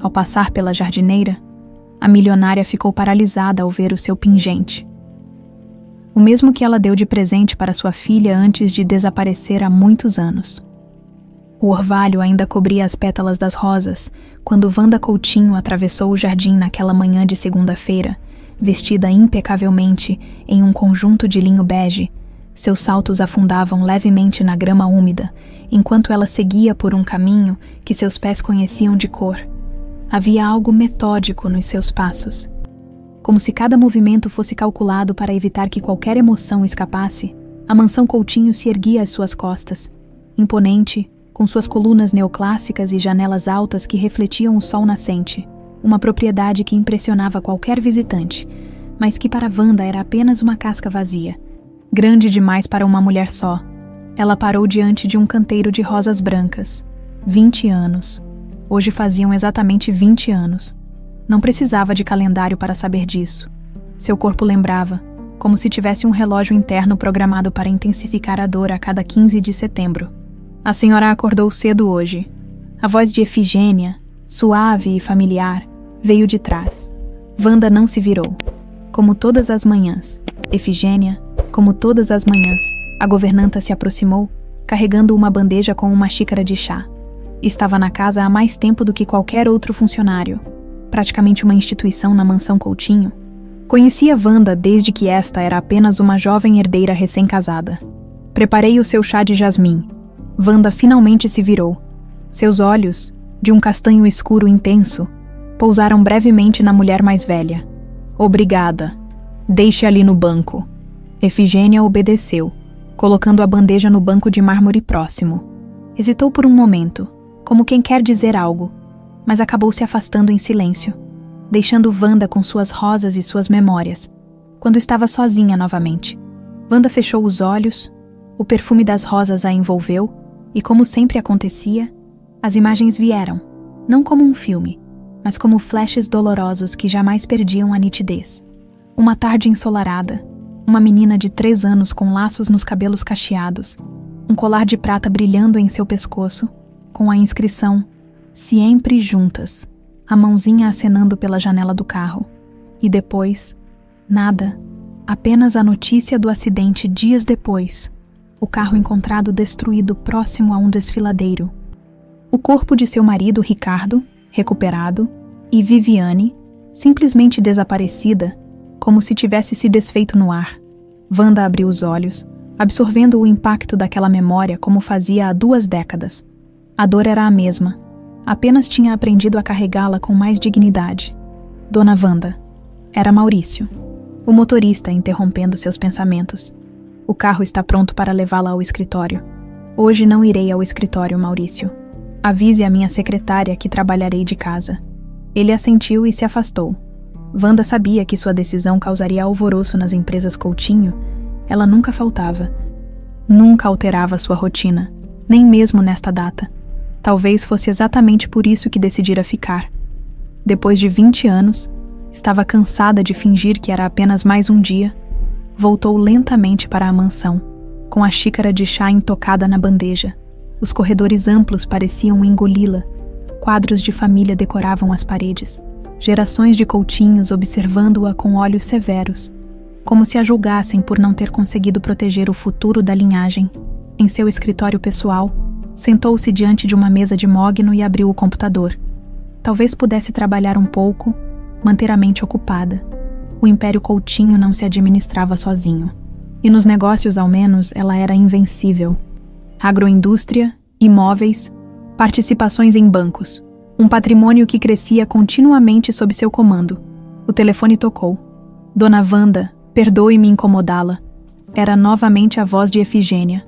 Ao passar pela jardineira, a milionária ficou paralisada ao ver o seu pingente. O mesmo que ela deu de presente para sua filha antes de desaparecer há muitos anos. O orvalho ainda cobria as pétalas das rosas quando Wanda Coutinho atravessou o jardim naquela manhã de segunda-feira, vestida impecavelmente em um conjunto de linho bege. Seus saltos afundavam levemente na grama úmida, enquanto ela seguia por um caminho que seus pés conheciam de cor. Havia algo metódico nos seus passos. Como se cada movimento fosse calculado para evitar que qualquer emoção escapasse, a mansão Coutinho se erguia às suas costas, imponente, com suas colunas neoclássicas e janelas altas que refletiam o sol nascente, uma propriedade que impressionava qualquer visitante, mas que para Wanda era apenas uma casca vazia, grande demais para uma mulher só. Ela parou diante de um canteiro de rosas brancas. 20 anos. Hoje faziam exatamente 20 anos. Não precisava de calendário para saber disso. Seu corpo lembrava, como se tivesse um relógio interno programado para intensificar a dor a cada 15 de setembro. A senhora acordou cedo hoje. A voz de Efigênia, suave e familiar, veio de trás. Wanda não se virou. Como todas as manhãs, Efigênia, como todas as manhãs, a governanta se aproximou, carregando uma bandeja com uma xícara de chá. Estava na casa há mais tempo do que qualquer outro funcionário, praticamente uma instituição na mansão Coutinho. Conhecia Wanda desde que esta era apenas uma jovem herdeira recém-casada. Preparei o seu chá de jasmim. Wanda finalmente se virou. Seus olhos, de um castanho escuro intenso, pousaram brevemente na mulher mais velha. Obrigada. Deixe ali no banco. Efigênia obedeceu, colocando a bandeja no banco de mármore próximo. Hesitou por um momento, como quem quer dizer algo, mas acabou se afastando em silêncio, deixando Wanda com suas rosas e suas memórias, quando estava sozinha novamente. Wanda fechou os olhos, o perfume das rosas a envolveu, e como sempre acontecia, as imagens vieram, não como um filme, mas como flashes dolorosos que jamais perdiam a nitidez. Uma tarde ensolarada, uma menina de 3 anos com laços nos cabelos cacheados, um colar de prata brilhando em seu pescoço, com a inscrição "Sempre juntas", a mãozinha acenando pela janela do carro. E depois, nada, apenas a notícia do acidente dias depois, o carro encontrado destruído próximo a um desfiladeiro. O corpo de seu marido, Ricardo, recuperado, e Viviane, simplesmente desaparecida, como se tivesse se desfeito no ar. Wanda abriu os olhos, absorvendo o impacto daquela memória como fazia há 2 décadas. A dor era a mesma, apenas tinha aprendido a carregá-la com mais dignidade. Dona Wanda. Era Maurício, o motorista, interrompendo seus pensamentos. O carro está pronto para levá-la ao escritório. Hoje não irei ao escritório, Maurício. Avise a minha secretária que trabalharei de casa. Ele assentiu e se afastou. Wanda sabia que sua decisão causaria alvoroço nas empresas Coutinho. Ela nunca faltava. Nunca alterava sua rotina, nem mesmo nesta data. Talvez fosse exatamente por isso que decidira ficar. Depois de 20 anos, estava cansada de fingir que era apenas mais um dia. Voltou lentamente para a mansão, com a xícara de chá intocada na bandeja. Os corredores amplos pareciam engoli-la. Quadros de família decoravam as paredes. Gerações de Coutinhos observando-a com olhos severos, como se a julgassem por não ter conseguido proteger o futuro da linhagem. Em seu escritório pessoal, sentou-se diante de uma mesa de mogno e abriu o computador. Talvez pudesse trabalhar um pouco, manter a mente ocupada. O Império Coutinho não se administrava sozinho. E nos negócios, ao menos, ela era invencível. Agroindústria, imóveis, participações em bancos. Um patrimônio que crescia continuamente sob seu comando. O telefone tocou. Dona Wanda, perdoe-me incomodá-la. Era novamente a voz de Efigênia.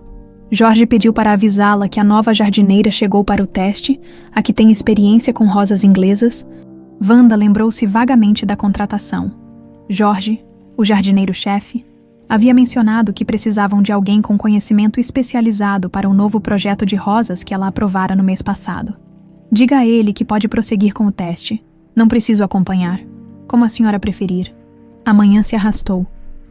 Jorge pediu para avisá-la que a nova jardineira chegou para o teste, a que tem experiência com rosas inglesas. Wanda lembrou-se vagamente da contratação. Jorge, o jardineiro-chefe, havia mencionado que precisavam de alguém com conhecimento especializado para um novo projeto de rosas que ela aprovara no mês passado. Diga a ele que pode prosseguir com o teste. Não preciso acompanhar. Como a senhora preferir. A manhã se arrastou.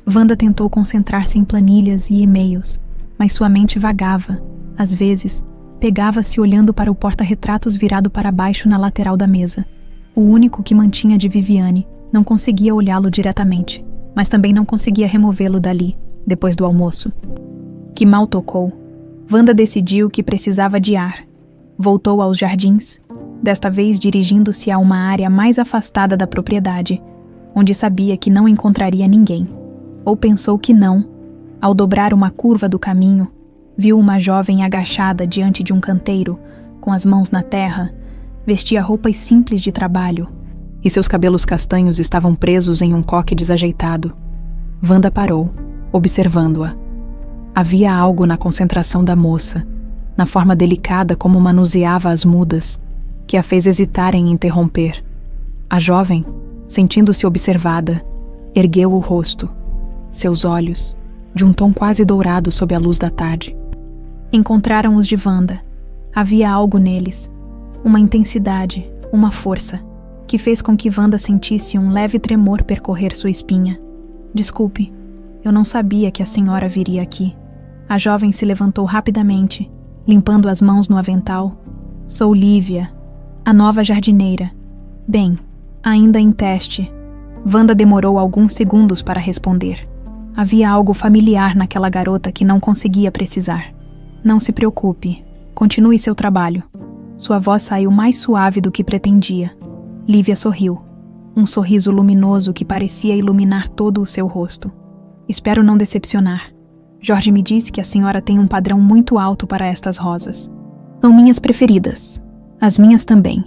Wanda tentou concentrar-se em planilhas e e-mails, mas sua mente vagava. Às vezes, pegava-se olhando para o porta-retratos virado para baixo na lateral da mesa. O único que mantinha de Viviane não conseguia olhá-lo diretamente, mas também não conseguia removê-lo dali, depois do almoço. Que mal tocou. Wanda decidiu que precisava de ar. Voltou aos jardins, desta vez dirigindo-se a uma área mais afastada da propriedade, onde sabia que não encontraria ninguém. Ou pensou que não. Ao dobrar uma curva do caminho, viu uma jovem agachada diante de um canteiro, com as mãos na terra. Vestia roupas simples de trabalho, e seus cabelos castanhos estavam presos em um coque desajeitado. Wanda parou, observando-a. Havia algo na concentração da moça, na forma delicada como manuseava as mudas, que a fez hesitar em interromper. A jovem, sentindo-se observada, ergueu o rosto, seus olhos, de um tom quase dourado sob a luz da tarde. Encontraram os de Wanda. Havia algo neles, uma intensidade, uma força, que fez com que Wanda sentisse um leve tremor percorrer sua espinha. Desculpe, eu não sabia que a senhora viria aqui. A jovem se levantou rapidamente, limpando as mãos no avental. Sou Lívia, a nova jardineira. Bem, ainda em teste. Wanda demorou alguns segundos para responder. Havia algo familiar naquela garota que não conseguia precisar. Não se preocupe, continue seu trabalho. Sua voz saiu mais suave do que pretendia. Lívia sorriu. Um sorriso luminoso que parecia iluminar todo o seu rosto. Espero não decepcionar. Jorge me disse que a senhora tem um padrão muito alto para estas rosas. São minhas preferidas. As minhas também.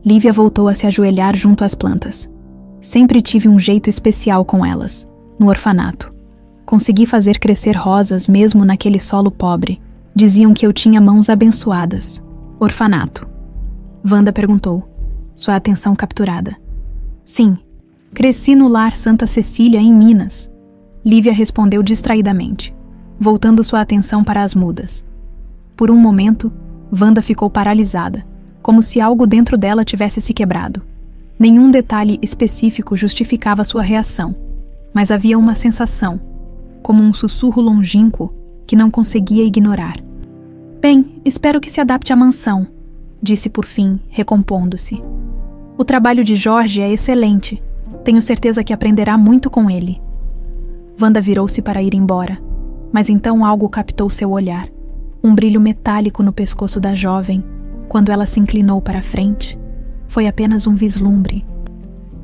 Lívia voltou a se ajoelhar junto às plantas. Sempre tive um jeito especial com elas, no orfanato. Consegui fazer crescer rosas mesmo naquele solo pobre. Diziam que eu tinha mãos abençoadas. Orfanato. Wanda perguntou, sua atenção capturada. Sim, cresci no lar Santa Cecília, em Minas. Lívia respondeu distraidamente, voltando sua atenção para as mudas. Por um momento, Wanda ficou paralisada, como se algo dentro dela tivesse se quebrado. Nenhum detalhe específico justificava sua reação, mas havia uma sensação, como um sussurro longínquo, que não conseguia ignorar. Bem, espero que se adapte à mansão, disse por fim, recompondo-se. O trabalho de Jorge é excelente. Tenho certeza que aprenderá muito com ele. Wanda virou-se para ir embora, mas então algo captou seu olhar. Um brilho metálico no pescoço da jovem, quando ela se inclinou para a frente. Foi apenas um vislumbre,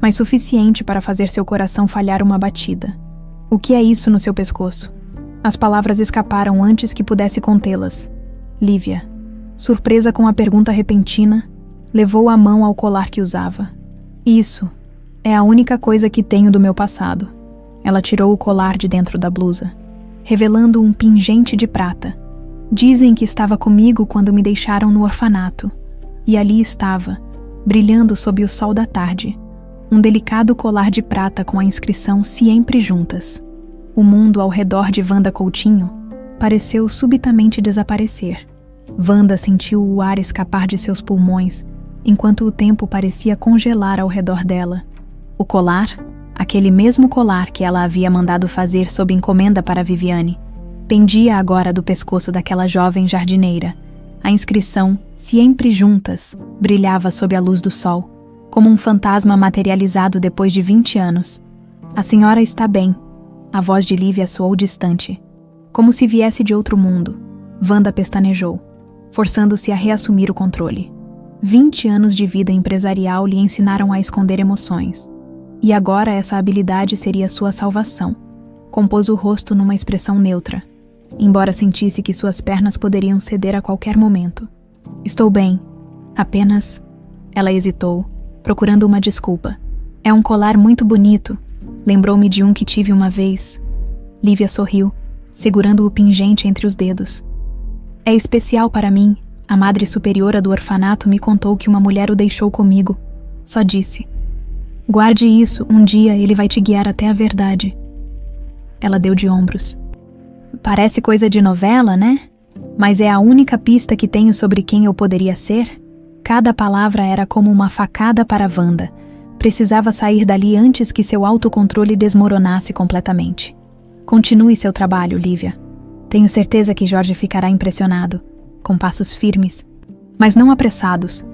mas suficiente para fazer seu coração falhar uma batida. O que é isso no seu pescoço? As palavras escaparam antes que pudesse contê-las. Lívia, surpresa com a pergunta repentina, levou a mão ao colar que usava. Isso é a única coisa que tenho do meu passado. Ela tirou o colar de dentro da blusa, revelando um pingente de prata. Dizem que estava comigo quando me deixaram no orfanato. E ali estava, brilhando sob o sol da tarde, um delicado colar de prata com a inscrição Sempre Juntas. O mundo ao redor de Wanda Coutinho pareceu subitamente desaparecer. Wanda sentiu o ar escapar de seus pulmões, enquanto o tempo parecia congelar ao redor dela. O colar, aquele mesmo colar que ela havia mandado fazer sob encomenda para Viviane, pendia agora do pescoço daquela jovem jardineira. A inscrição Sempre Juntas brilhava sob a luz do sol, como um fantasma materializado depois de 20 anos. A senhora está bem. A voz de Lívia soou distante, como se viesse de outro mundo. Wanda pestanejou, forçando-se a reassumir o controle. 20 anos de vida empresarial lhe ensinaram a esconder emoções. E agora essa habilidade seria sua salvação. Compôs o rosto numa expressão neutra, embora sentisse que suas pernas poderiam ceder a qualquer momento. Estou bem. Apenas... Ela hesitou, procurando uma desculpa. É um colar muito bonito. Lembrou-me de um que tive uma vez. Lívia sorriu, segurando o pingente entre os dedos. É especial para mim. A madre superiora do orfanato me contou que uma mulher o deixou comigo. Só disse: guarde isso, um dia ele vai te guiar até a verdade. Ela deu de ombros. Parece coisa de novela, né? Mas é a única pista que tenho sobre quem eu poderia ser. Cada palavra era como uma facada para Wanda. Precisava sair dali antes que seu autocontrole desmoronasse completamente. Continue seu trabalho, Lívia. Tenho certeza que Jorge ficará impressionado. Com passos firmes, mas não apressados,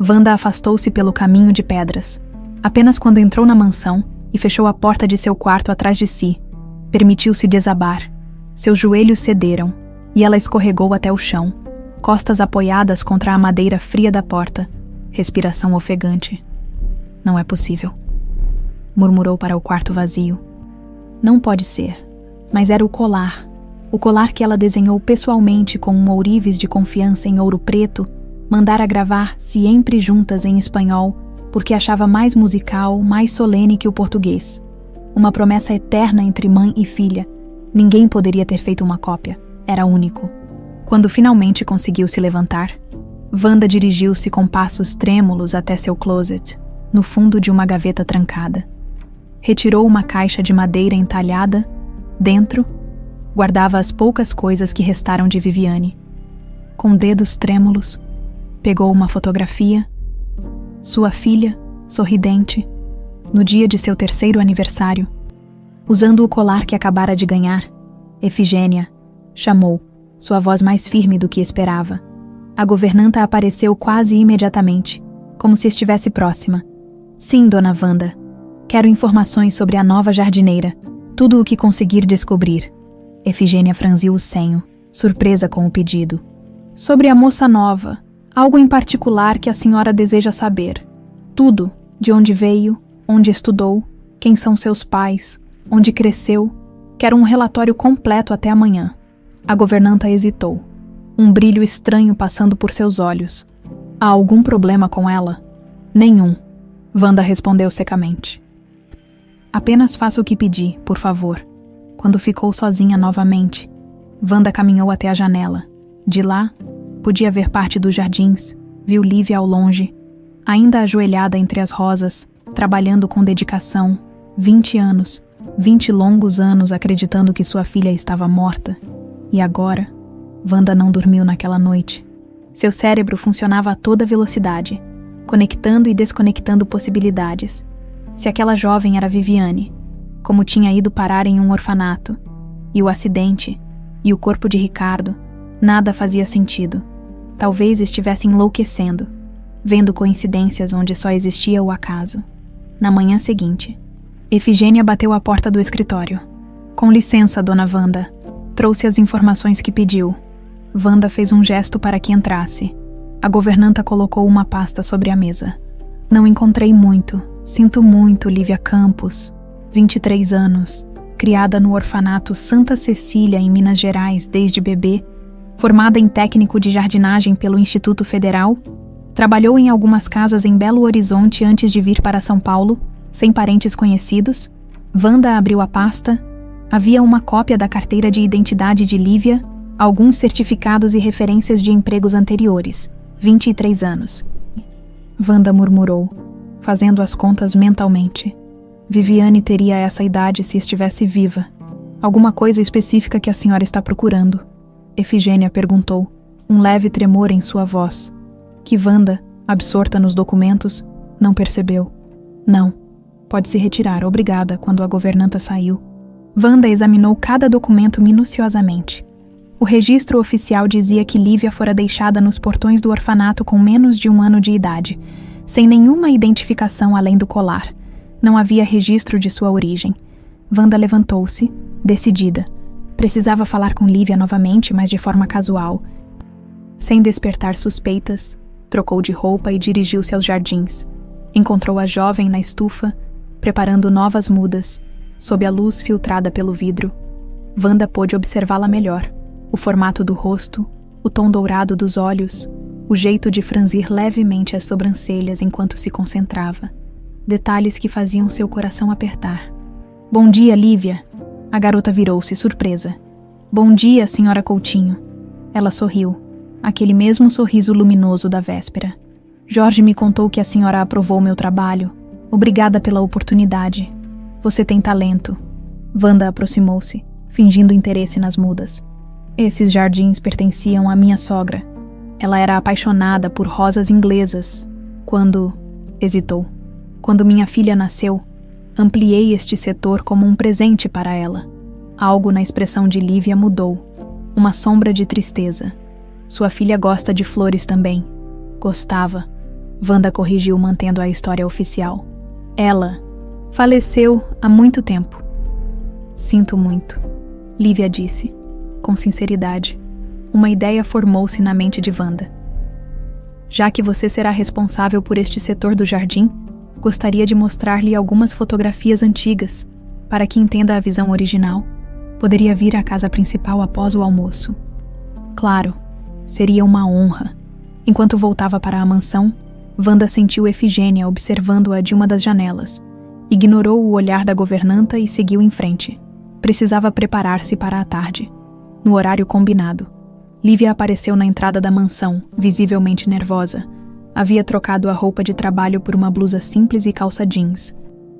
Wanda afastou-se pelo caminho de pedras. Apenas quando entrou na mansão e fechou a porta de seu quarto atrás de si, permitiu-se desabar. Seus joelhos cederam e ela escorregou até o chão, costas apoiadas contra a madeira fria da porta, respiração ofegante. Não é possível, murmurou para o quarto vazio. Não pode ser, mas era o colar que ela desenhou pessoalmente com um ourives de confiança em ouro preto, mandara gravar sempre juntas em espanhol, porque achava mais musical, mais solene que o português. Uma promessa eterna entre mãe e filha. Ninguém poderia ter feito uma cópia. Era único. Quando finalmente conseguiu se levantar, Wanda dirigiu-se com passos trêmulos até seu closet, no fundo de uma gaveta trancada. Retirou uma caixa de madeira entalhada. Dentro, guardava as poucas coisas que restaram de Viviane. Com dedos trêmulos, pegou uma fotografia. Sua filha, sorridente, no dia de seu 3º aniversário. Usando o colar que acabara de ganhar, Efigênia, chamou, sua voz mais firme do que esperava. A governanta apareceu quase imediatamente, como se estivesse próxima. Sim, dona Wanda. Quero informações sobre a nova jardineira. Tudo o que conseguir descobrir. Efigênia franziu o senho, surpresa com o pedido. Sobre a moça nova. Algo em particular que a senhora deseja saber. Tudo, de onde veio, onde estudou, quem são seus pais, onde cresceu. Quero um relatório completo até amanhã. A governanta hesitou, um brilho estranho passando por seus olhos. Há algum problema com ela? Nenhum, Wanda respondeu secamente. Apenas faça o que pedi, por favor. Quando ficou sozinha novamente, Wanda caminhou até a janela. De lá, podia ver parte dos jardins, viu Lívia ao longe, ainda ajoelhada entre as rosas, trabalhando com dedicação, 20 anos, 20 longos anos acreditando que sua filha estava morta. E agora, Wanda não dormiu naquela noite. Seu cérebro funcionava a toda velocidade, conectando e desconectando possibilidades. Se aquela jovem era Viviane, como tinha ido parar em um orfanato, e o acidente, e o corpo de Ricardo, nada fazia sentido. Talvez estivesse enlouquecendo, vendo coincidências onde só existia o acaso. Na manhã seguinte, Efigênia bateu à porta do escritório. Com licença, dona Wanda. Trouxe as informações que pediu. Wanda fez um gesto para que entrasse. A governanta colocou uma pasta sobre a mesa. Não encontrei muito. Sinto muito, Lívia Campos. 23 anos. Criada no orfanato Santa Cecília, em Minas Gerais, desde bebê. Formada em técnico de jardinagem pelo Instituto Federal, trabalhou em algumas casas em Belo Horizonte antes de vir para São Paulo, sem parentes conhecidos. Wanda abriu a pasta. Havia uma cópia da carteira de identidade de Lívia, alguns certificados e referências de empregos anteriores. 23 anos. Wanda murmurou, fazendo as contas mentalmente. Viviane teria essa idade se estivesse viva. Alguma coisa específica que a senhora está procurando? Efigênia perguntou, um leve tremor em sua voz, que Wanda, absorta nos documentos, não percebeu. Não. Pode se retirar, obrigada, quando a governanta saiu. Wanda examinou cada documento minuciosamente. O registro oficial dizia que Lívia fora deixada nos portões do orfanato com menos de 1 ano de idade, sem nenhuma identificação além do colar. Não havia registro de sua origem. Wanda levantou-se, decidida. Precisava falar com Lívia novamente, mas de forma casual. Sem despertar suspeitas, trocou de roupa e dirigiu-se aos jardins. Encontrou a jovem na estufa, preparando novas mudas, sob a luz filtrada pelo vidro. Wanda pôde observá-la melhor. O formato do rosto, o tom dourado dos olhos, o jeito de franzir levemente as sobrancelhas enquanto se concentrava. Detalhes que faziam seu coração apertar. Bom dia, Lívia. A garota virou-se, surpresa. Bom dia, senhora Coutinho. Ela sorriu, aquele mesmo sorriso luminoso da véspera. Jorge me contou que a senhora aprovou meu trabalho. Obrigada pela oportunidade. Você tem talento. Wanda aproximou-se, fingindo interesse nas mudas. Esses jardins pertenciam à minha sogra. Ela era apaixonada por rosas inglesas. Hesitou. Quando minha filha nasceu, ampliei este setor como um presente para ela. Algo na expressão de Lívia mudou. Uma sombra de tristeza. Sua filha gosta de flores também. Gostava. Wanda corrigiu, mantendo a história oficial. Ela faleceu há muito tempo. Sinto muito, Lívia disse, com sinceridade. Uma ideia formou-se na mente de Wanda. Já que você será responsável por este setor do jardim, gostaria de mostrar-lhe algumas fotografias antigas, para que entenda a visão original. Poderia vir à casa principal após o almoço. Claro, seria uma honra. Enquanto voltava para a mansão, Wanda sentiu Efigênia observando-a de uma das janelas. Ignorou o olhar da governanta e seguiu em frente. Precisava preparar-se para a tarde. No horário combinado, Lívia apareceu na entrada da mansão, visivelmente nervosa. Havia trocado a roupa de trabalho por uma blusa simples e calça jeans.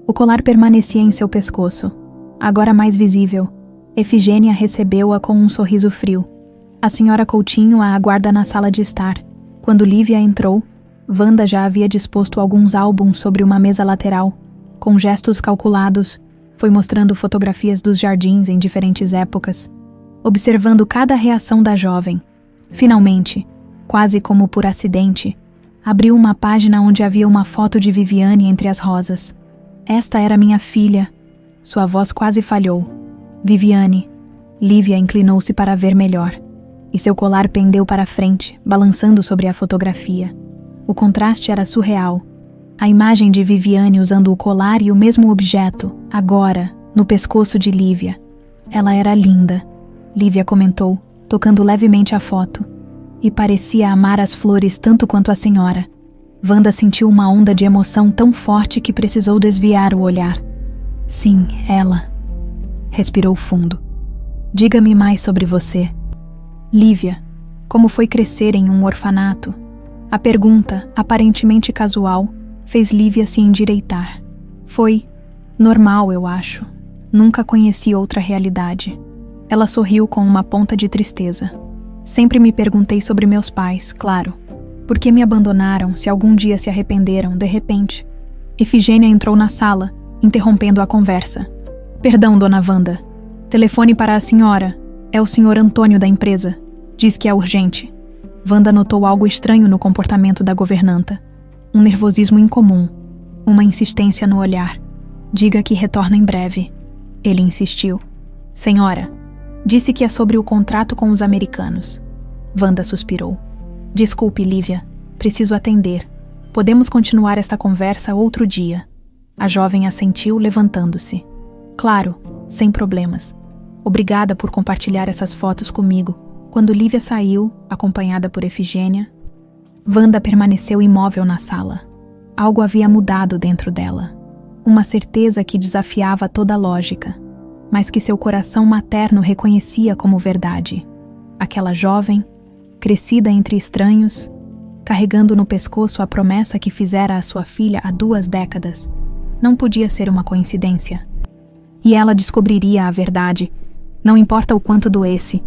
O colar permanecia em seu pescoço. Agora mais visível, Efigênia recebeu-a com um sorriso frio. A senhora Coutinho a aguarda na sala de estar. Quando Lívia entrou, Wanda já havia disposto alguns álbuns sobre uma mesa lateral. Com gestos calculados, foi mostrando fotografias dos jardins em diferentes épocas, observando cada reação da jovem. Finalmente, quase como por acidente, abriu uma página onde havia uma foto de Viviane entre as rosas. Esta era minha filha. Sua voz quase falhou. Viviane. Lívia inclinou-se para ver melhor, e seu colar pendeu para frente, balançando sobre a fotografia. O contraste era surreal. A imagem de Viviane usando o colar e o mesmo objeto, agora, no pescoço de Lívia. Ela era linda, Lívia comentou, tocando levemente a foto. E parecia amar as flores tanto quanto a senhora. Wanda sentiu uma onda de emoção tão forte que precisou desviar o olhar. Sim, ela. Respirou fundo. Diga-me mais sobre você. Lívia, como foi crescer em um orfanato? A pergunta, aparentemente casual, fez Lívia se endireitar. Foi normal, eu acho. Nunca conheci outra realidade. Ela sorriu com uma ponta de tristeza. Sempre me perguntei sobre meus pais, claro. Por que me abandonaram, se algum dia se arrependeram, de repente? Efigênia entrou na sala, interrompendo a conversa. Perdão, dona Wanda. Telefone para a senhora. É o senhor Antônio da empresa. Diz que é urgente. Wanda notou algo estranho no comportamento da governanta. Um nervosismo incomum. Uma insistência no olhar. Diga que retorna em breve. Ele insistiu. Senhora, disse que é sobre o contrato com os americanos. Wanda suspirou. Desculpe, Lívia. Preciso atender. Podemos continuar esta conversa outro dia. A jovem assentiu, levantando-se. Claro, sem problemas. Obrigada por compartilhar essas fotos comigo. Quando Lívia saiu, acompanhada por Efigênia, Wanda permaneceu imóvel na sala. Algo havia mudado dentro dela. Uma certeza que desafiava toda a lógica, mas que seu coração materno reconhecia como verdade. Aquela jovem, crescida entre estranhos, carregando no pescoço a promessa que fizera à sua filha há 2 décadas, não podia ser uma coincidência. E ela descobriria a verdade, não importa o quanto doesse.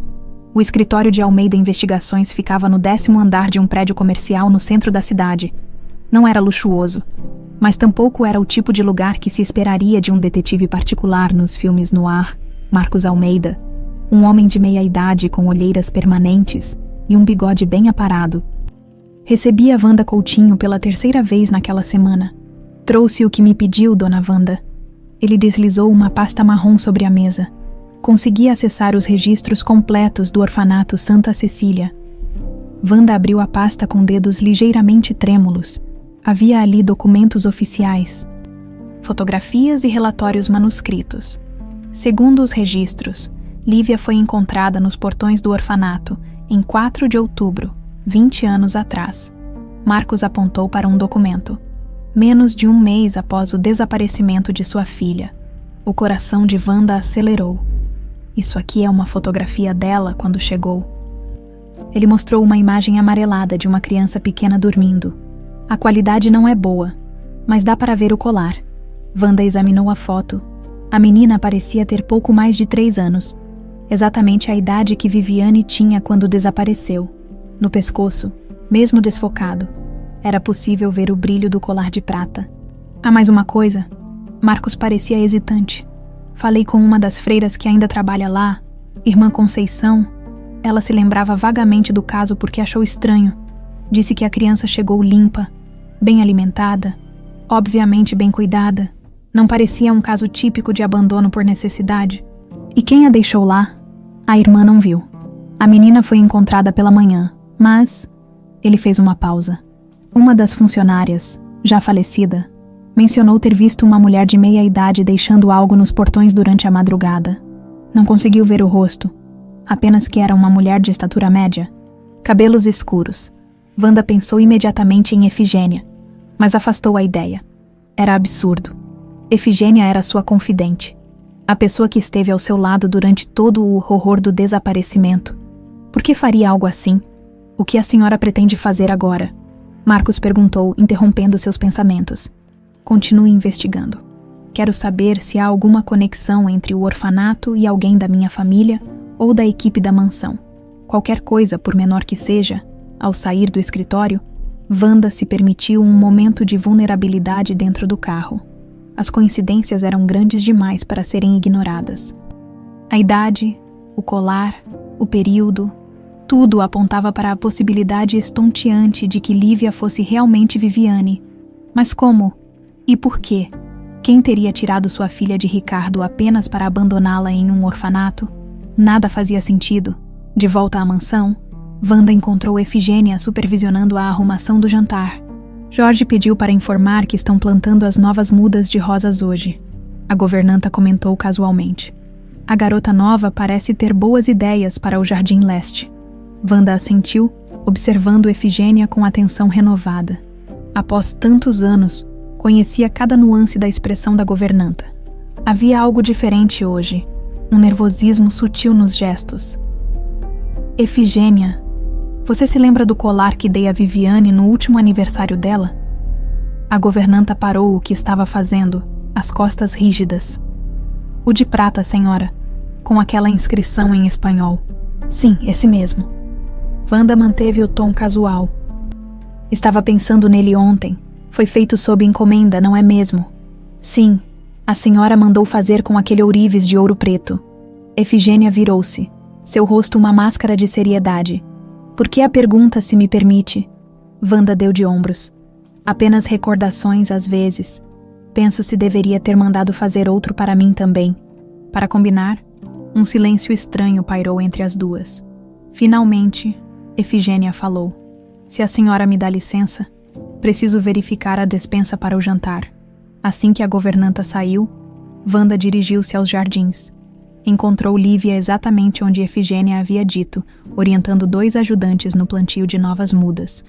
O escritório de Almeida Investigações ficava no 10º andar de um prédio comercial no centro da cidade. Não era luxuoso, mas tampouco era o tipo de lugar que se esperaria de um detetive particular nos filmes noir. Marcos Almeida, um homem de meia-idade com olheiras permanentes e um bigode bem aparado. Recebia Wanda Coutinho pela 3ª vez naquela semana. Trouxe o que me pediu, dona Wanda. Ele deslizou uma pasta marrom sobre a mesa. Conseguia acessar os registros completos do orfanato Santa Cecília. Wanda abriu a pasta com dedos ligeiramente trêmulos. Havia ali documentos oficiais, fotografias e relatórios manuscritos. Segundo os registros, Lívia foi encontrada nos portões do orfanato em 4 de outubro, 20 anos atrás. Marcos apontou para um documento. Menos de um mês após o desaparecimento de sua filha. O coração de Wanda acelerou. Isso aqui é uma fotografia dela quando chegou. Ele mostrou uma imagem amarelada de uma criança pequena dormindo. A qualidade não é boa, mas dá para ver o colar. Wanda examinou a foto. A menina parecia ter pouco mais de 3 anos. Exatamente a idade que Viviane tinha quando desapareceu. No pescoço, mesmo desfocado, era possível ver o brilho do colar de prata. Há mais uma coisa. Marcos parecia hesitante. Falei com uma das freiras que ainda trabalha lá, irmã Conceição. Ela se lembrava vagamente do caso porque achou estranho. Disse que a criança chegou limpa, bem alimentada, obviamente bem cuidada. Não parecia um caso típico de abandono por necessidade. E quem a deixou lá? A irmã não viu. A menina foi encontrada pela manhã, mas... Ele fez uma pausa. Uma das funcionárias, já falecida, mencionou ter visto uma mulher de meia idade deixando algo nos portões durante a madrugada. Não conseguiu ver o rosto, apenas que era uma mulher de estatura média. Cabelos escuros. Wanda pensou imediatamente em Efigênia, mas afastou a ideia. Era absurdo. Efigênia era sua confidente, a pessoa que esteve ao seu lado durante todo o horror do desaparecimento. Por que faria algo assim? O que a senhora pretende fazer agora? Marcos perguntou, interrompendo seus pensamentos. Continue investigando. Quero saber se há alguma conexão entre o orfanato e alguém da minha família ou da equipe da mansão. Qualquer coisa, por menor que seja, ao sair do escritório, Wanda se permitiu um momento de vulnerabilidade dentro do carro. As coincidências eram grandes demais para serem ignoradas. A idade, o colar, o período, tudo apontava para a possibilidade estonteante de que Lívia fosse realmente Viviane. Mas como? E por quê? Quem teria tirado sua filha de Ricardo apenas para abandoná-la em um orfanato? Nada fazia sentido. De volta à mansão, Wanda encontrou Efigênia supervisionando a arrumação do jantar. Jorge pediu para informar que estão plantando as novas mudas de rosas hoje. A governanta comentou casualmente. A garota nova parece ter boas ideias para o Jardim Leste. Wanda assentiu, observando Efigênia com atenção renovada. Após tantos anos, conhecia cada nuance da expressão da governanta. Havia algo diferente hoje, um nervosismo sutil nos gestos. Efigênia, você se lembra do colar que dei a Viviane no último aniversário dela? A governanta parou o que estava fazendo, as costas rígidas. O de prata, senhora, com aquela inscrição em espanhol. Sim, esse mesmo. Wanda manteve o tom casual. Estava pensando nele ontem. Foi feito sob encomenda, não é mesmo? Sim, a senhora mandou fazer com aquele ourives de ouro preto. Efigênia virou-se, seu rosto uma máscara de seriedade. Por que a pergunta, se me permite? Wanda deu de ombros. Apenas recordações às vezes. Penso se deveria ter mandado fazer outro para mim também. Para combinar, um silêncio estranho pairou entre as duas. Finalmente, Efigênia falou. Se a senhora me dá licença, preciso verificar a despensa para o jantar. Assim que a governanta saiu, Wanda dirigiu-se aos jardins. Encontrou Lívia exatamente onde Efigênia havia dito, orientando 2 ajudantes no plantio de novas mudas.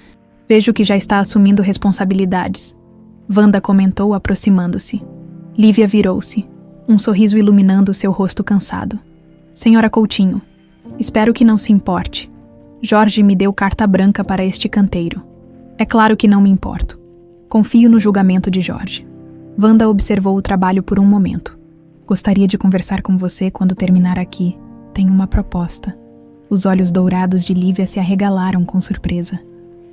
Vejo que já está assumindo responsabilidades. Wanda comentou, aproximando-se. Lívia virou-se, um sorriso iluminando seu rosto cansado. Senhora Coutinho, espero que não se importe. Jorge me deu carta branca para este canteiro. É claro que não me importo. Confio no julgamento de Jorge. Wanda observou o trabalho por um momento. Gostaria de conversar com você quando terminar aqui. Tenho uma proposta. Os olhos dourados de Lívia se arregalaram com surpresa.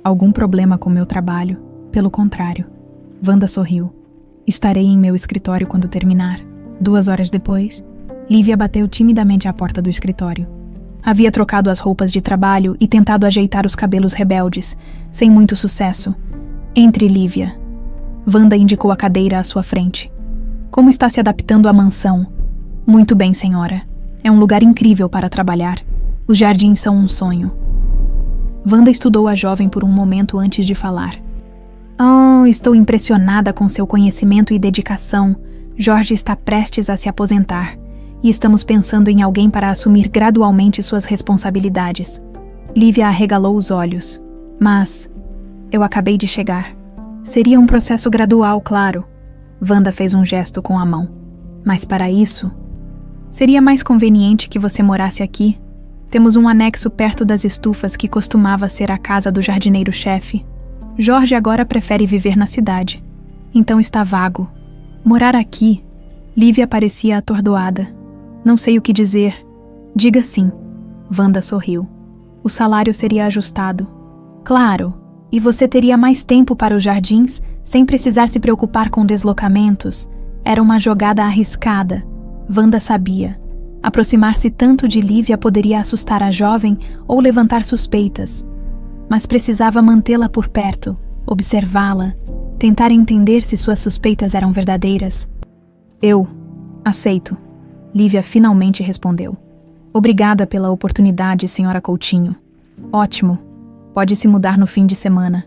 Algum problema com meu trabalho? Pelo contrário. Wanda sorriu. Estarei em meu escritório quando terminar. 2 horas depois, Lívia bateu timidamente à porta do escritório. Havia trocado as roupas de trabalho e tentado ajeitar os cabelos rebeldes, sem muito sucesso. Entre, Lívia. Wanda indicou a cadeira à sua frente. Como está se adaptando à mansão? Muito bem, senhora. É um lugar incrível para trabalhar. Os jardins são um sonho. Wanda estudou a jovem por um momento antes de falar. Oh, estou impressionada com seu conhecimento e dedicação. Jorge está prestes a se aposentar. E estamos pensando em alguém para assumir gradualmente suas responsabilidades. Lívia arregalou os olhos. Mas eu acabei de chegar. Seria um processo gradual, claro. Wanda fez um gesto com a mão. Mas para isso, seria mais conveniente que você morasse aqui. Temos um anexo perto das estufas que costumava ser a casa do jardineiro-chefe. Jorge agora prefere viver na cidade. Então está vago. Morar aqui? Lívia parecia atordoada. Não sei o que dizer. Diga sim. Wanda sorriu. O salário seria ajustado. Claro. E você teria mais tempo para os jardins, sem precisar se preocupar com deslocamentos. Era uma jogada arriscada. Wanda sabia. Aproximar-se tanto de Lívia poderia assustar a jovem ou levantar suspeitas. Mas precisava mantê-la por perto, observá-la, Tentar entender se suas suspeitas eram verdadeiras. Eu aceito, Lívia finalmente respondeu. Obrigada pela oportunidade, senhora Coutinho. Ótimo. Pode se mudar no fim de semana.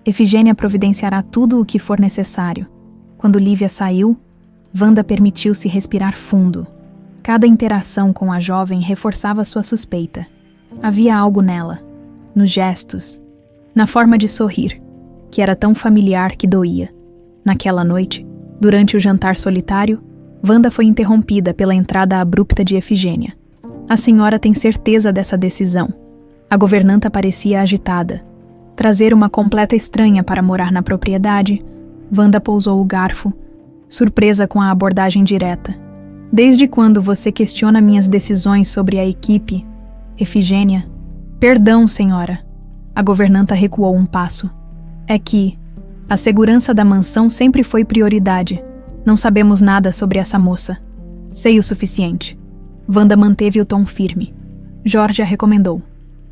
Efigênia providenciará tudo o que for necessário. Quando Lívia saiu, Wanda permitiu-se respirar fundo. Cada interação com a jovem reforçava sua suspeita. Havia algo nela, nos gestos, na forma de sorrir, que era tão familiar que doía. Naquela noite, durante o jantar solitário, Wanda foi interrompida pela entrada abrupta de Efigênia. A senhora tem certeza dessa decisão? A governanta parecia agitada. Trazer uma completa estranha para morar na propriedade, Wanda pousou o garfo, surpresa com a abordagem direta. Desde quando você questiona minhas decisões sobre a equipe, Efigênia? Perdão, senhora. A governanta recuou um passo. É que a segurança da mansão sempre foi prioridade. Não sabemos nada sobre essa moça. Sei o suficiente. Wanda manteve o tom firme. Jorge a recomendou.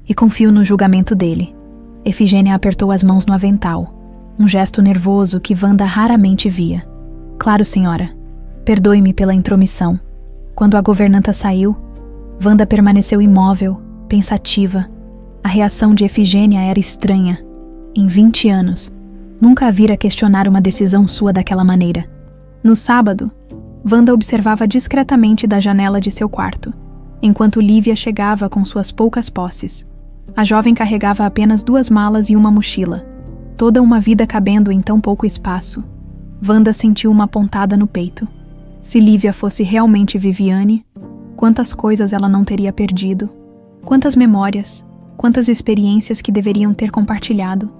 E confio no julgamento dele. Efigênia apertou as mãos no avental. Um gesto nervoso que Wanda raramente via. Claro, senhora. Perdoe-me pela intromissão. Quando a governanta saiu, Wanda permaneceu imóvel, pensativa. A reação de Efigênia era estranha. Em 20 anos, nunca a vira questionar uma decisão sua daquela maneira. No sábado, Wanda observava discretamente da janela de seu quarto, enquanto Lívia chegava com suas poucas posses. A jovem carregava apenas 2 malas e uma mochila, toda uma vida cabendo em tão pouco espaço. Wanda sentiu uma pontada no peito. Se Lívia fosse realmente Viviane, quantas coisas ela não teria perdido, quantas memórias, quantas experiências que deveriam ter compartilhado.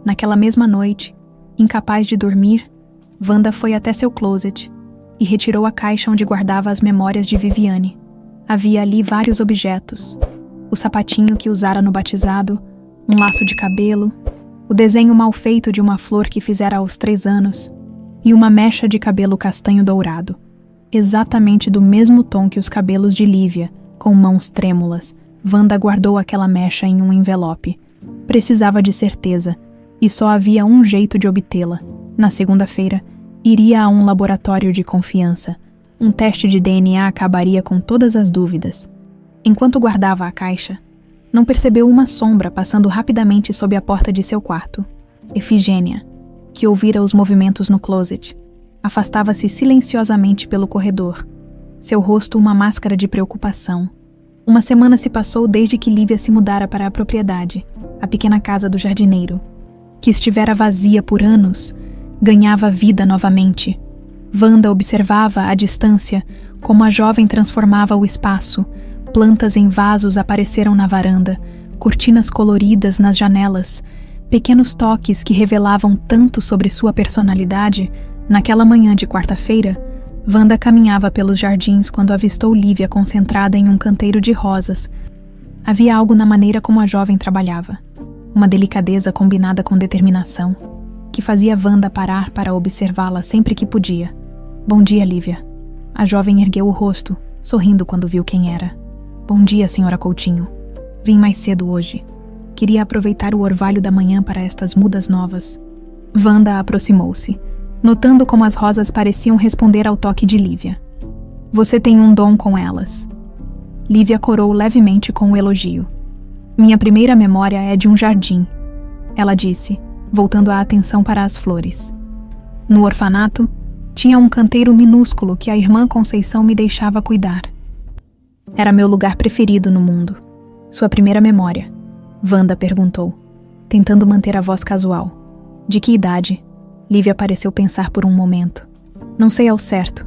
Naquela mesma noite, incapaz de dormir, Wanda foi até seu closet e retirou a caixa onde guardava as memórias de Viviane. Havia ali vários objetos. O sapatinho que usara no batizado, um laço de cabelo, o desenho mal feito de uma flor que fizera aos 3 anos e uma mecha de cabelo castanho dourado, exatamente do mesmo tom que os cabelos de Lívia, com mãos trêmulas. Wanda guardou aquela mecha em um envelope. Precisava de certeza, e só havia um jeito de obtê-la. Na segunda-feira, iria a um laboratório de confiança. Um teste de DNA acabaria com todas as dúvidas. Enquanto guardava a caixa, não percebeu uma sombra passando rapidamente sob a porta de seu quarto. Efigênia, que ouvira os movimentos no closet, afastava-se silenciosamente pelo corredor, seu rosto uma máscara de preocupação. Uma semana se passou desde que Lívia se mudara para a propriedade, a pequena casa do jardineiro, que estivera vazia por anos, ganhava vida novamente. Wanda observava à distância como a jovem transformava o espaço. Plantas em vasos apareceram na varanda, cortinas coloridas nas janelas, pequenos toques que revelavam tanto sobre sua personalidade. Naquela manhã de quarta-feira, Wanda caminhava pelos jardins quando avistou Lívia concentrada em um canteiro de rosas. Havia algo na maneira como a jovem trabalhava, uma delicadeza combinada com determinação, que fazia Wanda parar para observá-la sempre que podia. Bom dia, Lívia. A jovem ergueu o rosto, sorrindo quando viu quem era. Bom dia, senhora Coutinho. Vim mais cedo hoje. Queria aproveitar o orvalho da manhã para estas mudas novas. Wanda aproximou-se, notando como as rosas pareciam responder ao toque de Lívia. Você tem um dom com elas. Lívia corou levemente com o elogio. Minha primeira memória é de um jardim, ela disse, voltando a atenção para as flores. No orfanato, tinha um canteiro minúsculo que a irmã Conceição me deixava cuidar. Era meu lugar preferido no mundo. Sua primeira memória? Wanda perguntou, tentando manter a voz casual. De que idade? Lívia pareceu pensar por um momento. Não sei ao certo.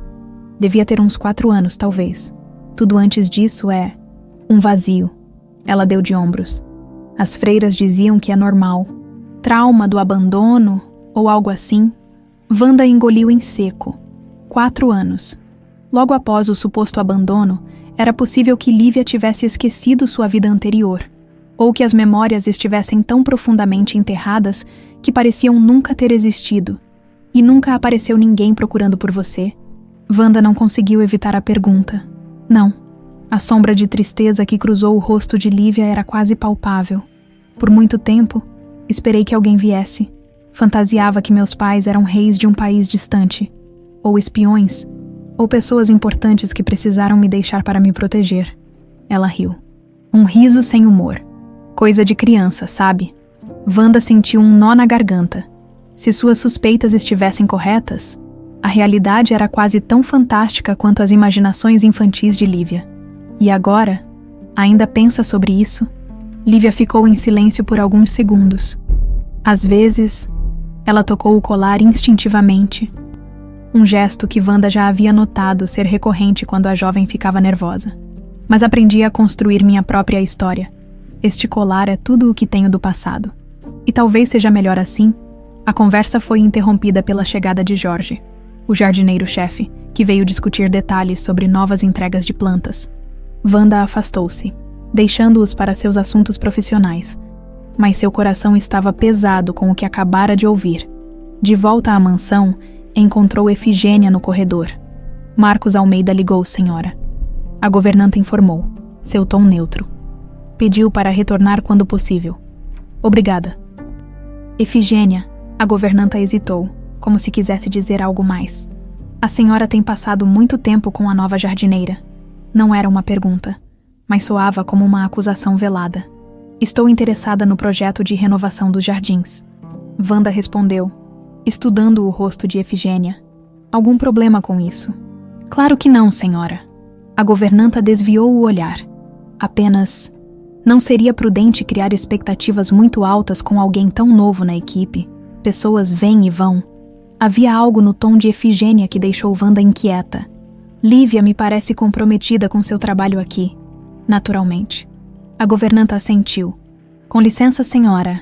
Devia ter uns 4 anos, talvez. Tudo antes disso é um vazio. Ela deu de ombros. As freiras diziam que é normal. Trauma do abandono ou algo assim. Wanda engoliu em seco. 4 anos. Logo após o suposto abandono, era possível que Lívia tivesse esquecido sua vida anterior, ou que as memórias estivessem tão profundamente enterradas que pareciam nunca ter existido. E nunca apareceu ninguém procurando por você? Wanda não conseguiu evitar a pergunta. Não. A sombra de tristeza que cruzou o rosto de Lívia era quase palpável. Por muito tempo, esperei que alguém viesse. Fantasiava que meus pais eram reis de um país distante, ou espiões, ou pessoas importantes que precisaram me deixar para me proteger. Ela riu. Um riso sem humor. Coisa de criança, sabe? Wanda sentiu um nó na garganta. Se suas suspeitas estivessem corretas, a realidade era quase tão fantástica quanto as imaginações infantis de Lívia. E agora, ainda pensa sobre isso? Lívia ficou em silêncio por alguns segundos. Às vezes, ela tocou o colar instintivamente, um gesto que Wanda já havia notado ser recorrente quando a jovem ficava nervosa. Mas aprendi a construir minha própria história. Este colar é tudo o que tenho do passado. E talvez seja melhor assim. A conversa foi interrompida pela chegada de Jorge, o jardineiro-chefe, que veio discutir detalhes sobre novas entregas de plantas. Wanda afastou-se, deixando-os para seus assuntos profissionais, mas seu coração estava pesado com o que acabara de ouvir. De volta à mansão, encontrou Efigênia no corredor. Marcos Almeida ligou, senhora. A governanta informou, seu tom neutro. Pediu para retornar quando possível. Obrigada. Efigênia, a governanta hesitou, como se quisesse dizer algo mais. A senhora tem passado muito tempo com a nova jardineira. Não era uma pergunta, mas soava como uma acusação velada. Estou interessada no projeto de renovação dos jardins. Wanda respondeu, estudando o rosto de Efigênia. Algum problema com isso? Claro que não, senhora. A governanta desviou o olhar. Apenas, não seria prudente criar expectativas muito altas com alguém tão novo na equipe? Pessoas vêm e vão. Havia algo no tom de Efigênia que deixou Wanda inquieta. Lívia me parece comprometida com seu trabalho aqui. Naturalmente. A governanta assentiu. Com licença, senhora.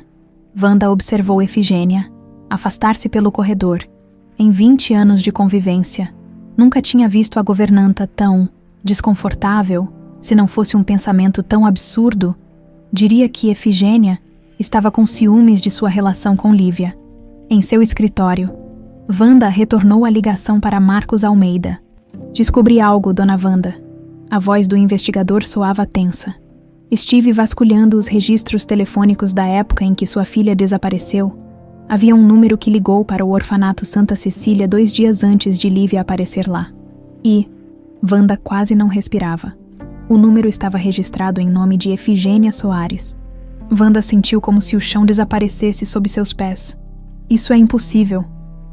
Wanda observou Efigênia afastar-se pelo corredor. Em 20 anos de convivência, nunca tinha visto a governanta tão desconfortável. Se não fosse um pensamento tão absurdo, diria que Efigênia estava com ciúmes de sua relação com Lívia. Em seu escritório, Wanda retornou a ligação para Marcos Almeida. Descobri algo, dona Wanda. A voz do investigador soava tensa. Estive vasculhando os registros telefônicos da época em que sua filha desapareceu. Havia um número que ligou para o orfanato Santa Cecília 2 dias antes de Lívia aparecer lá. E Wanda quase não respirava. O número estava registrado em nome de Efigênia Soares. Wanda sentiu como se o chão desaparecesse sob seus pés. Isso é impossível.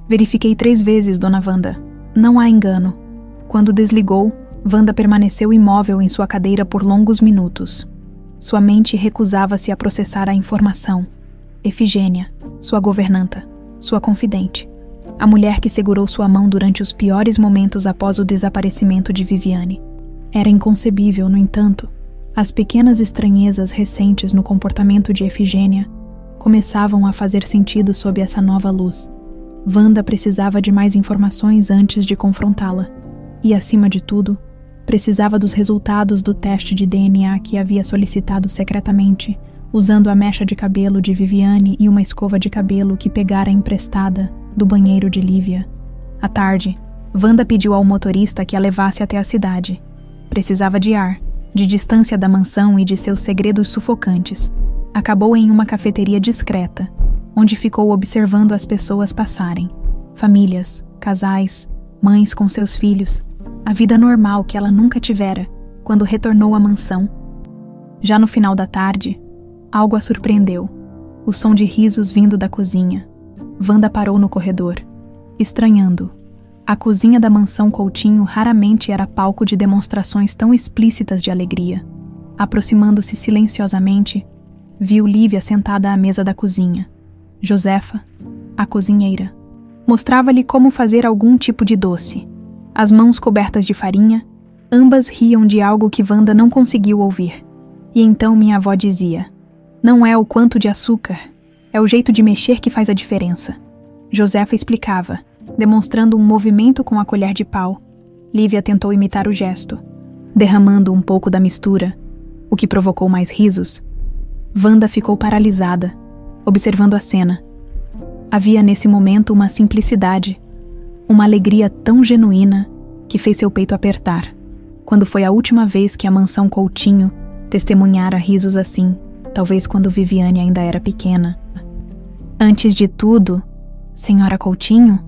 Verifiquei 3 vezes, dona Wanda. Não há engano. Quando desligou, Wanda permaneceu imóvel em sua cadeira por longos minutos. Sua mente recusava-se a processar a informação. Efigênia, sua governanta, sua confidente. A mulher que segurou sua mão durante os piores momentos após o desaparecimento de Viviane. Era inconcebível, no entanto. As pequenas estranhezas recentes no comportamento de Efigênia começavam a fazer sentido sob essa nova luz. Wanda precisava de mais informações antes de confrontá-la. E, acima de tudo, precisava dos resultados do teste de DNA que havia solicitado secretamente, usando a mecha de cabelo de Viviane e uma escova de cabelo que pegara emprestada do banheiro de Lívia. À tarde, Wanda pediu ao motorista que a levasse até a cidade. Precisava de ar, de distância da mansão e de seus segredos sufocantes. Acabou em uma cafeteria discreta, onde ficou observando as pessoas passarem. Famílias, casais, mães com seus filhos. A vida normal que ela nunca tivera quando retornou à mansão. Já no final da tarde, algo a surpreendeu. O som de risos vindo da cozinha. Wanda parou no corredor, estranhando. A cozinha da mansão Coutinho raramente era palco de demonstrações tão explícitas de alegria. Aproximando-se silenciosamente, viu Lívia sentada à mesa da cozinha. Josefa, a cozinheira, mostrava-lhe como fazer algum tipo de doce. As mãos cobertas de farinha, ambas riam de algo que Wanda não conseguiu ouvir. E então minha avó dizia: não é o quanto de açúcar, é o jeito de mexer que faz a diferença. Josefa explicava, demonstrando um movimento com a colher de pau. Lívia tentou imitar o gesto, derramando um pouco da mistura, o que provocou mais risos. Wanda ficou paralisada, observando a cena. Havia nesse momento uma simplicidade, uma alegria tão genuína que fez seu peito apertar. Quando foi a última vez que a mansão Coutinho testemunhara risos assim, talvez quando Viviane ainda era pequena. Antes de tudo, Senhora Coutinho?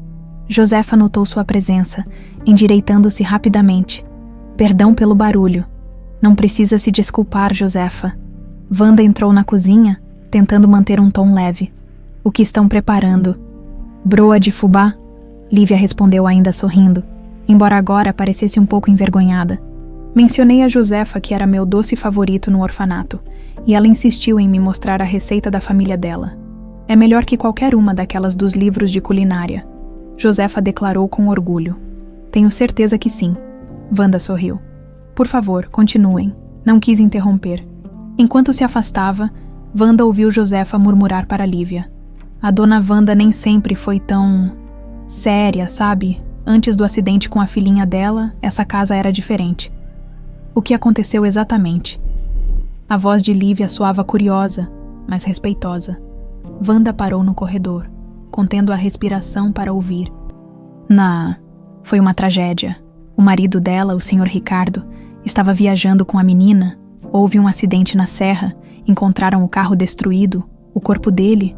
Josefa notou sua presença, endireitando-se rapidamente. Perdão pelo barulho. Não precisa se desculpar, Josefa. Wanda entrou na cozinha, tentando manter um tom leve. O que estão preparando? Broa de fubá? Lívia respondeu ainda sorrindo, embora agora parecesse um pouco envergonhada. Mencionei a Josefa que era meu doce favorito no orfanato, e ela insistiu em me mostrar a receita da família dela. É melhor que qualquer uma daquelas dos livros de culinária. Josefa declarou com orgulho. Tenho certeza que sim. Wanda sorriu. Por favor, continuem. Não quis interromper. Enquanto se afastava, Wanda ouviu Josefa murmurar para Lívia. A dona Wanda nem sempre foi tão... séria, sabe? Antes do acidente com a filhinha dela, essa casa era diferente. O que aconteceu exatamente? A voz de Lívia soava curiosa, mas respeitosa. Wanda parou no corredor, contendo a respiração para ouvir. Foi uma tragédia. O marido dela, o Sr. Ricardo, estava viajando com a menina. Houve um acidente na serra, encontraram o carro destruído, o corpo dele.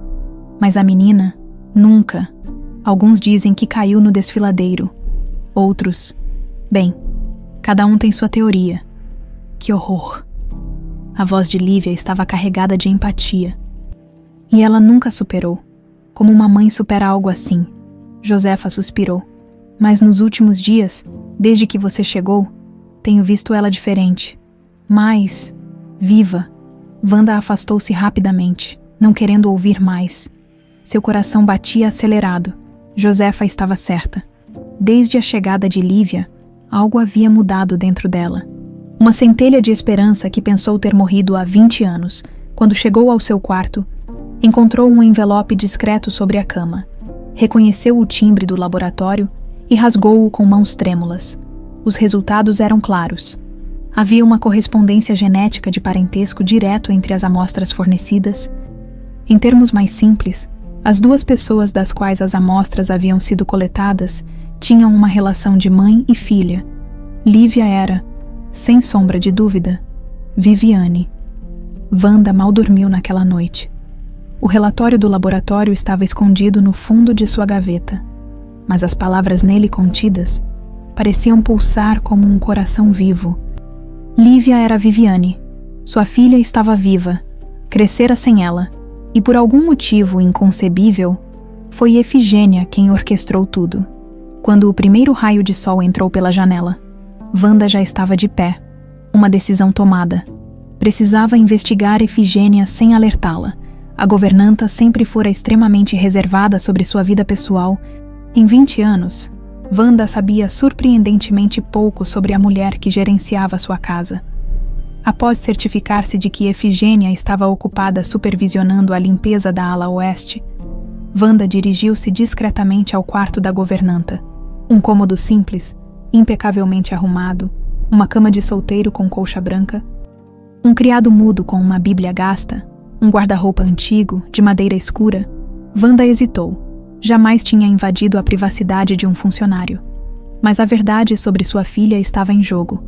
Mas a menina, nunca. Alguns dizem que caiu no desfiladeiro. Outros... Bem, cada um tem sua teoria. Que horror! A voz de Lívia estava carregada de empatia. E ela nunca superou. Como uma mãe supera algo assim. Josefa suspirou. Mas nos últimos dias, desde que você chegou, tenho visto ela diferente. Mais... viva. Wanda afastou-se rapidamente, não querendo ouvir mais. Seu coração batia acelerado. Josefa estava certa. Desde a chegada de Lívia, algo havia mudado dentro dela. Uma centelha de esperança que pensou ter morrido há 20 anos, quando chegou ao seu quarto, encontrou um envelope discreto sobre a cama. Reconheceu o timbre do laboratório e rasgou-o com mãos trêmulas. Os resultados eram claros. Havia uma correspondência genética de parentesco direto entre as amostras fornecidas. Em termos mais simples, as duas pessoas das quais as amostras haviam sido coletadas tinham uma relação de mãe e filha. Lívia era, sem sombra de dúvida, Viviane. Wanda mal dormiu naquela noite. O relatório do laboratório estava escondido no fundo de sua gaveta, mas as palavras nele contidas pareciam pulsar como um coração vivo. Lívia era Viviane. Sua filha estava viva, crescera sem ela, e por algum motivo inconcebível, foi Efigênia quem orquestrou tudo. Quando o primeiro raio de sol entrou pela janela, Wanda já estava de pé, uma decisão tomada. Precisava investigar Efigênia sem alertá-la. A governanta sempre fora extremamente reservada sobre sua vida pessoal. Em 20 anos, Wanda sabia surpreendentemente pouco sobre a mulher que gerenciava sua casa. Após certificar-se de que Efigênia estava ocupada supervisionando a limpeza da ala oeste, Wanda dirigiu-se discretamente ao quarto da governanta. Um cômodo simples, impecavelmente arrumado, uma cama de solteiro com colcha branca, um criado mudo com uma bíblia gasta, um guarda-roupa antigo, de madeira escura. Wanda hesitou. Jamais tinha invadido a privacidade de um funcionário. Mas a verdade sobre sua filha estava em jogo.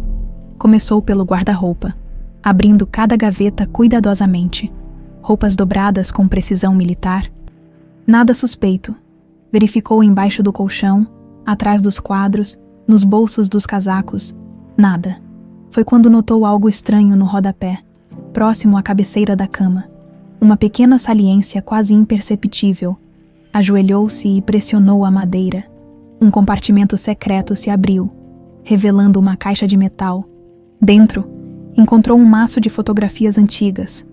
Começou pelo guarda-roupa, abrindo cada gaveta cuidadosamente. Roupas dobradas com precisão militar. Nada suspeito. Verificou embaixo do colchão, atrás dos quadros, nos bolsos dos casacos. Nada. Foi quando notou algo estranho no rodapé, próximo à cabeceira da cama. Uma pequena saliência quase imperceptível. Ajoelhou-se e pressionou a madeira. Um compartimento secreto se abriu, revelando uma caixa de metal. Dentro, encontrou um maço de fotografias antigas,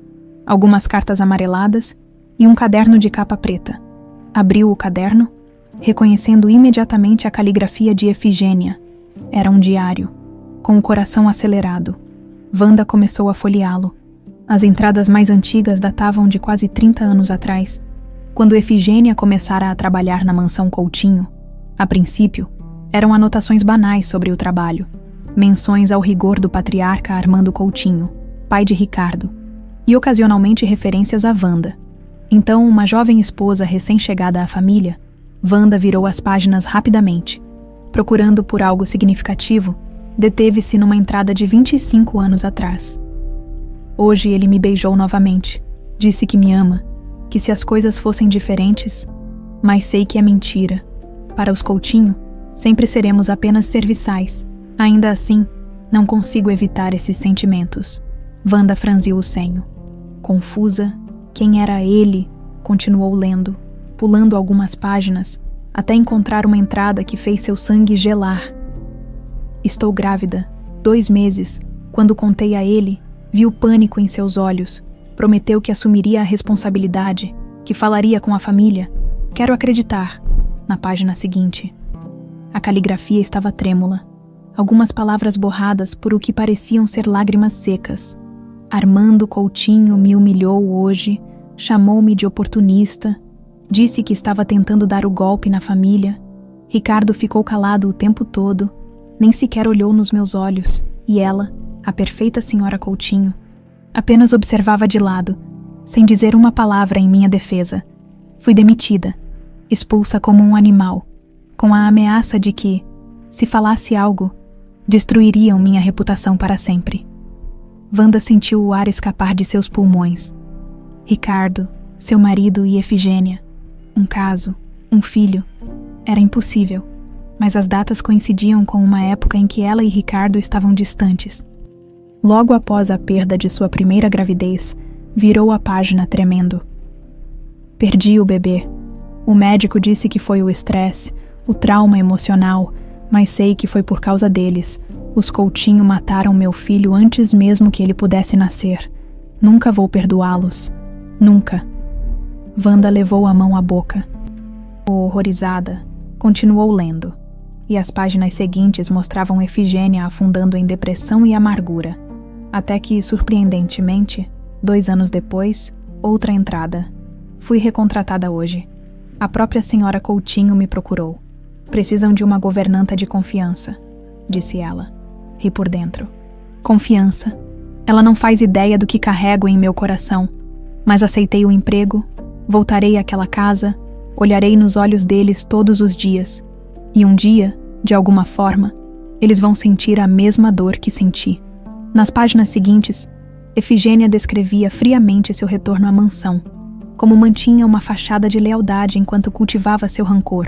algumas cartas amareladas e um caderno de capa preta. Abriu o caderno, reconhecendo imediatamente a caligrafia de Efigênia. Era um diário. Com o coração acelerado, Wanda começou a folheá-lo. As entradas mais antigas datavam de quase 30 anos atrás, quando Efigênia começara a trabalhar na mansão Coutinho. A princípio, eram anotações banais sobre o trabalho, menções ao rigor do patriarca Armando Coutinho, pai de Ricardo, e ocasionalmente referências a Wanda. Então, uma jovem esposa recém-chegada à família, Wanda virou as páginas rapidamente. Procurando por algo significativo, deteve-se numa entrada de 25 anos atrás. Hoje ele me beijou novamente. Disse que me ama, que se as coisas fossem diferentes, mas sei que é mentira. Para os Coutinho, sempre seremos apenas serviçais. Ainda assim, não consigo evitar esses sentimentos. Wanda franziu o senho. Confusa, quem era ele? Continuou lendo, pulando algumas páginas, até encontrar uma entrada que fez seu sangue gelar. Estou grávida, 2 meses. Quando contei a ele, vi o pânico em seus olhos. Prometeu que assumiria a responsabilidade, que falaria com a família. Quero acreditar. Na página seguinte, a caligrafia estava trêmula. Algumas palavras borradas por o que pareciam ser lágrimas secas. Armando Coutinho me humilhou hoje, chamou-me de oportunista, disse que estava tentando dar o golpe na família. Ricardo ficou calado o tempo todo, nem sequer olhou nos meus olhos, e ela, a perfeita senhora Coutinho, apenas observava de lado, sem dizer uma palavra em minha defesa. Fui demitida, expulsa como um animal, com a ameaça de que, se falasse algo, destruiriam minha reputação para sempre. Wanda sentiu o ar escapar de seus pulmões. Ricardo, seu marido e Efigênia. Um caso, um filho. Era impossível, mas as datas coincidiam com uma época em que ela e Ricardo estavam distantes. Logo após a perda de sua primeira gravidez, virou a página tremendo. Perdi o bebê. O médico disse que foi o estresse, o trauma emocional, mas sei que foi por causa deles. Os Coutinho mataram meu filho antes mesmo que ele pudesse nascer. Nunca vou perdoá-los. Nunca. Wanda levou a mão à boca. Horrorizada, continuou lendo, e as páginas seguintes mostravam Efigênia afundando em depressão e amargura. Até que, surpreendentemente, 2 anos depois, outra entrada. Fui recontratada hoje. A própria senhora Coutinho me procurou. Precisam de uma governanta de confiança, disse ela. Ri por dentro. Confiança. Ela não faz ideia do que carrego em meu coração, mas aceitei o emprego, voltarei àquela casa, olharei nos olhos deles todos os dias, e um dia, de alguma forma, eles vão sentir a mesma dor que senti. Nas páginas seguintes, Efigênia descrevia friamente seu retorno à mansão, como mantinha uma fachada de lealdade enquanto cultivava seu rancor.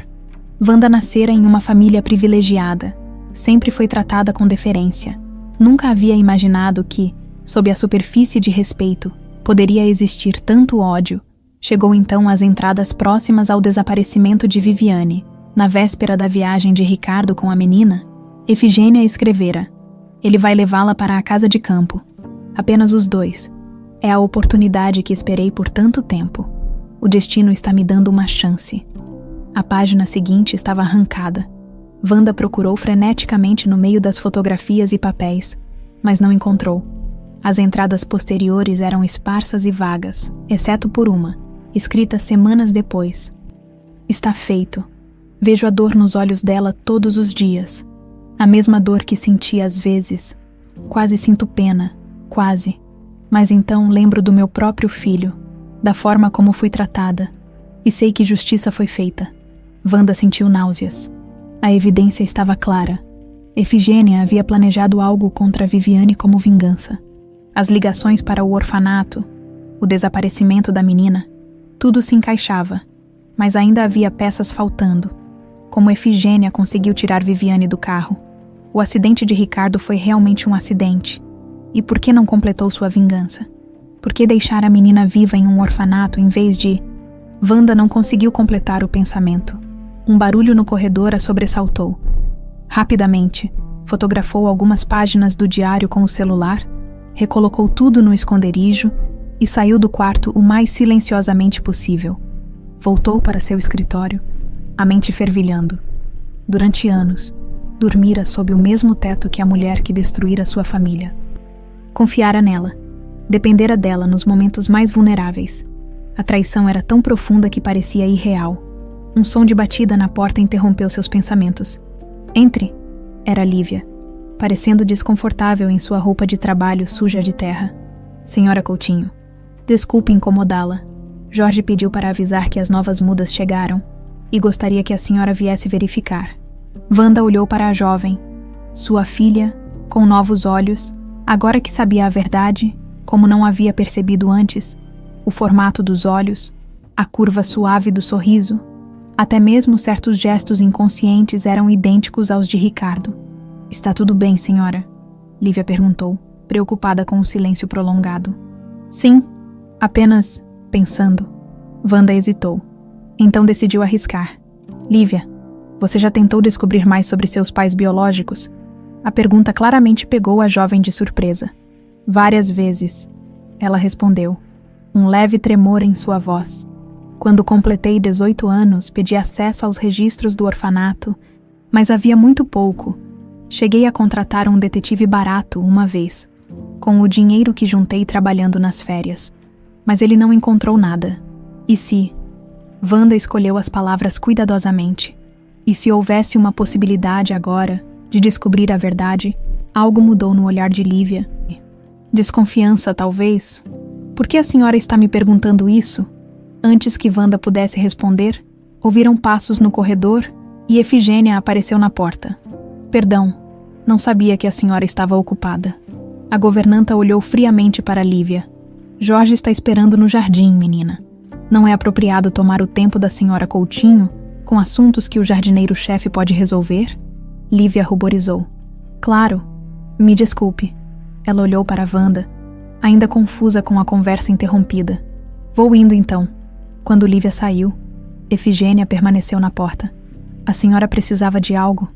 Wanda nascera em uma família privilegiada, sempre foi tratada com deferência. Nunca havia imaginado que, sob a superfície de respeito, poderia existir tanto ódio. Chegou então às entradas próximas ao desaparecimento de Viviane. Na véspera da viagem de Ricardo com a menina, Efigênia escrevera: ele vai levá-la para a casa de campo. Apenas os 2. É a oportunidade que esperei por tanto tempo. O destino está me dando uma chance. A página seguinte estava arrancada. Wanda procurou freneticamente no meio das fotografias e papéis, mas não encontrou. As entradas posteriores eram esparsas e vagas, exceto por uma, escrita semanas depois. Está feito. Vejo a dor nos olhos dela todos os dias. A mesma dor que senti às vezes. Quase sinto pena, quase. Mas então lembro do meu próprio filho, da forma como fui tratada, e sei que justiça foi feita. Wanda sentiu náuseas. A evidência estava clara. Efigênia havia planejado algo contra Viviane como vingança. As ligações para o orfanato, o desaparecimento da menina, tudo se encaixava, mas ainda havia peças faltando. Como Efigênia conseguiu tirar Viviane do carro? O acidente de Ricardo foi realmente um acidente. E por que não completou sua vingança? Por que deixar a menina viva em um orfanato em vez de... Wanda não conseguiu completar o pensamento. Um barulho no corredor a sobressaltou. Rapidamente, fotografou algumas páginas do diário com o celular, recolocou tudo no esconderijo e saiu do quarto o mais silenciosamente possível. Voltou para seu escritório, a mente fervilhando. Durante anos, dormira sob o mesmo teto que a mulher que destruíra sua família. Confiara nela, dependera dela nos momentos mais vulneráveis. A traição era tão profunda que parecia irreal. Um som de batida na porta interrompeu seus pensamentos. Entre! Era Lívia, parecendo desconfortável em sua roupa de trabalho suja de terra. Senhora Coutinho, desculpe incomodá-la. Jorge pediu para avisar que as novas mudas chegaram e gostaria que a senhora viesse verificar. Wanda olhou para a jovem, sua filha, com novos olhos, agora que sabia a verdade, como não havia percebido antes, o formato dos olhos, a curva suave do sorriso, Até mesmo certos gestos inconscientes eram idênticos aos de Ricardo. Está tudo bem, senhora? Lívia perguntou, preocupada com o silêncio prolongado. Sim, apenas pensando. Wanda hesitou. Então decidiu arriscar. Lívia, você já tentou descobrir mais sobre seus pais biológicos? A pergunta claramente pegou a jovem de surpresa. Várias vezes, ela respondeu, um leve tremor em sua voz. Quando completei 18 anos, pedi acesso aos registros do orfanato, mas havia muito pouco. Cheguei a contratar um detetive barato uma vez, com o dinheiro que juntei trabalhando nas férias, mas ele não encontrou nada. E se? Wanda escolheu as palavras cuidadosamente. E se houvesse uma possibilidade agora de descobrir a verdade, algo mudou no olhar de Lívia. Desconfiança, talvez? Por que a senhora está me perguntando isso? Antes que Wanda pudesse responder, ouviram passos no corredor e Efigênia apareceu na porta. Perdão, não sabia que a senhora estava ocupada. A governanta olhou friamente para Lívia. Jorge está esperando no jardim, menina. Não é apropriado tomar o tempo da senhora Coutinho com assuntos que o jardineiro-chefe pode resolver? Lívia ruborizou. Claro, me desculpe. Ela olhou para Wanda, ainda confusa com a conversa interrompida. Vou indo então. Quando Lívia saiu, Efigênia permaneceu na porta. A senhora precisava de algo?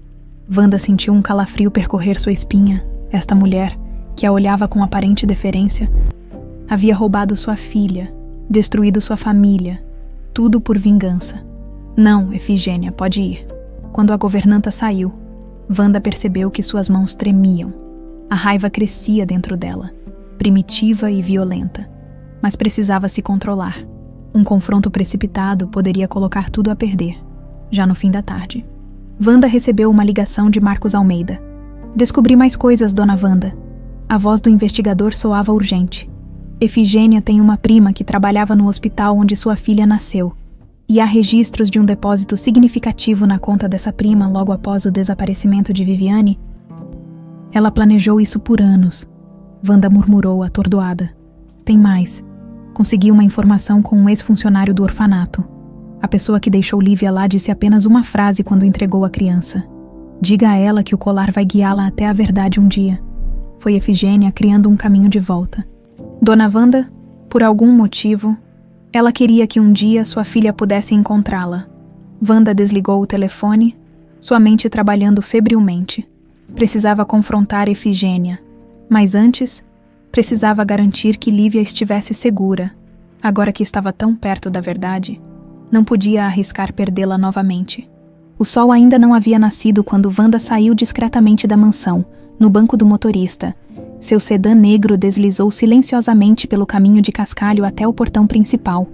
Wanda sentiu um calafrio percorrer sua espinha. Esta mulher, que a olhava com aparente deferência, havia roubado sua filha, destruído sua família, tudo por vingança. Não, Efigênia, pode ir. Quando a governanta saiu, Wanda percebeu que suas mãos tremiam. A raiva crescia dentro dela, primitiva e violenta, mas precisava se controlar. Um confronto precipitado poderia colocar tudo a perder, já no fim da tarde. Wanda recebeu uma ligação de Marcos Almeida. Descobri mais coisas, dona Wanda. A voz do investigador soava urgente. Efigênia tem uma prima que trabalhava no hospital onde sua filha nasceu, e há registros de um depósito significativo na conta dessa prima logo após o desaparecimento de Viviane. Ela planejou isso por anos. Wanda murmurou, atordoada. Tem mais. Consegui uma informação com um ex-funcionário do orfanato. A pessoa que deixou Lívia lá disse apenas uma frase quando entregou a criança. Diga a ela que o colar vai guiá-la até a verdade um dia. Foi Efigênia criando um caminho de volta. Dona Wanda, por algum motivo, ela queria que um dia sua filha pudesse encontrá-la. Wanda desligou o telefone, sua mente trabalhando febrilmente. Precisava confrontar Efigênia, mas antes, precisava garantir que Lívia estivesse segura. Agora que estava tão perto da verdade, não podia arriscar perdê-la novamente. O sol ainda não havia nascido quando Wanda saiu discretamente da mansão, no banco do motorista. Seu sedã negro deslizou silenciosamente pelo caminho de cascalho até o portão principal.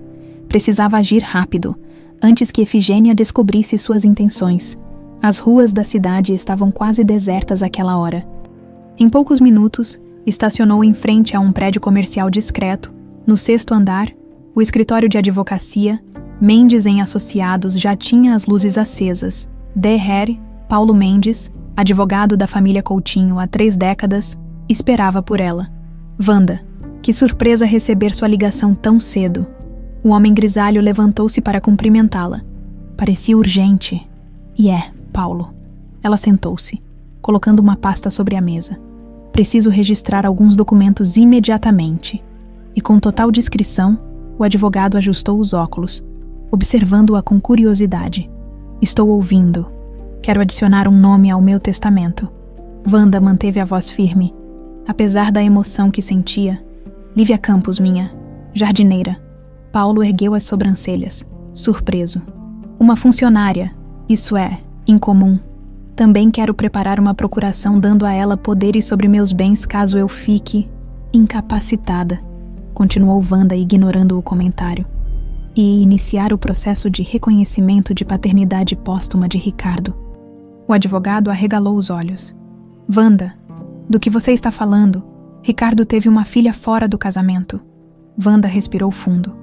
Precisava agir rápido, antes que Efigênia descobrisse suas intenções. As ruas da cidade estavam quase desertas àquela hora. Em poucos minutos, estacionou em frente a um prédio comercial discreto. No 6º andar, o escritório de advocacia, Mendes em Associados, já tinha as luzes acesas. D.R. Paulo Mendes, advogado da família Coutinho há 3 décadas, esperava por ela. Wanda, que surpresa receber sua ligação tão cedo. O homem grisalho levantou-se para cumprimentá-la. Parecia urgente. E Paulo. Ela sentou-se, colocando uma pasta sobre a mesa. Preciso registrar alguns documentos imediatamente. E com total discrição, o advogado ajustou os óculos, observando-a com curiosidade. Estou ouvindo. Quero adicionar um nome ao meu testamento. Wanda manteve a voz firme. Apesar da emoção que sentia, Lívia Campos, minha jardineira. Paulo ergueu as sobrancelhas, surpreso. Uma funcionária, isso é, incomum. Também quero preparar uma procuração dando a ela poderes sobre meus bens caso eu fique incapacitada, continuou Wanda ignorando o comentário. E iniciar o processo de reconhecimento de paternidade póstuma de Ricardo. O advogado arregalou os olhos. Wanda, do que você está falando? Ricardo teve uma filha fora do casamento. Wanda respirou fundo.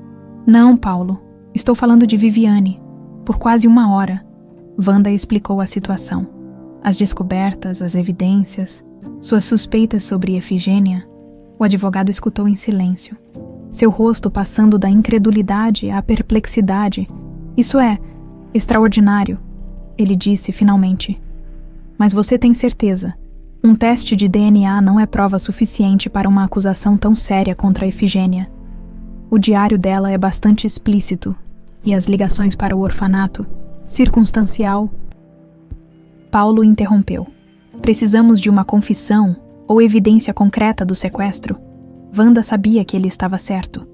Não, Paulo. Estou falando de Viviane. Por quase 1 hora. Wanda explicou a situação. As descobertas, as evidências, suas suspeitas sobre Efigênia. O advogado escutou em silêncio. Seu rosto passando da incredulidade à perplexidade. Isso é, Extraordinário, ele disse finalmente. Mas você tem certeza? Um teste de DNA não é prova suficiente para uma acusação tão séria contra Efigênia. O diário dela é bastante explícito, e as ligações para o orfanato, circunstancial. Paulo interrompeu. Precisamos de uma confissão ou evidência concreta do sequestro. Wanda sabia que ele estava certo,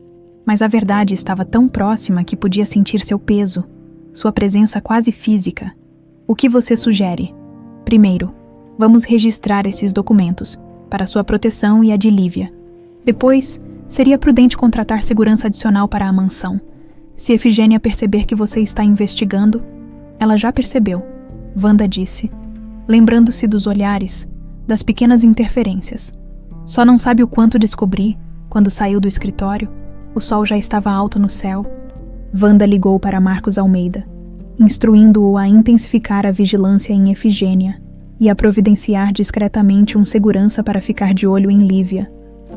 mas a verdade estava tão próxima que podia sentir seu peso, sua presença quase física. O que você sugere? Primeiro, vamos registrar esses documentos, para sua proteção e a de Lívia. Depois, seria prudente contratar segurança adicional para a mansão. Se Efigênia perceber que você está investigando, ela já percebeu, Wanda disse, lembrando-se dos olhares, das pequenas interferências. Só não sabe o quanto descobri, quando saiu do escritório, o sol já estava alto no céu. Wanda ligou para Marcos Almeida, instruindo-o a intensificar a vigilância em Efigênia e a providenciar discretamente um segurança para ficar de olho em Lívia.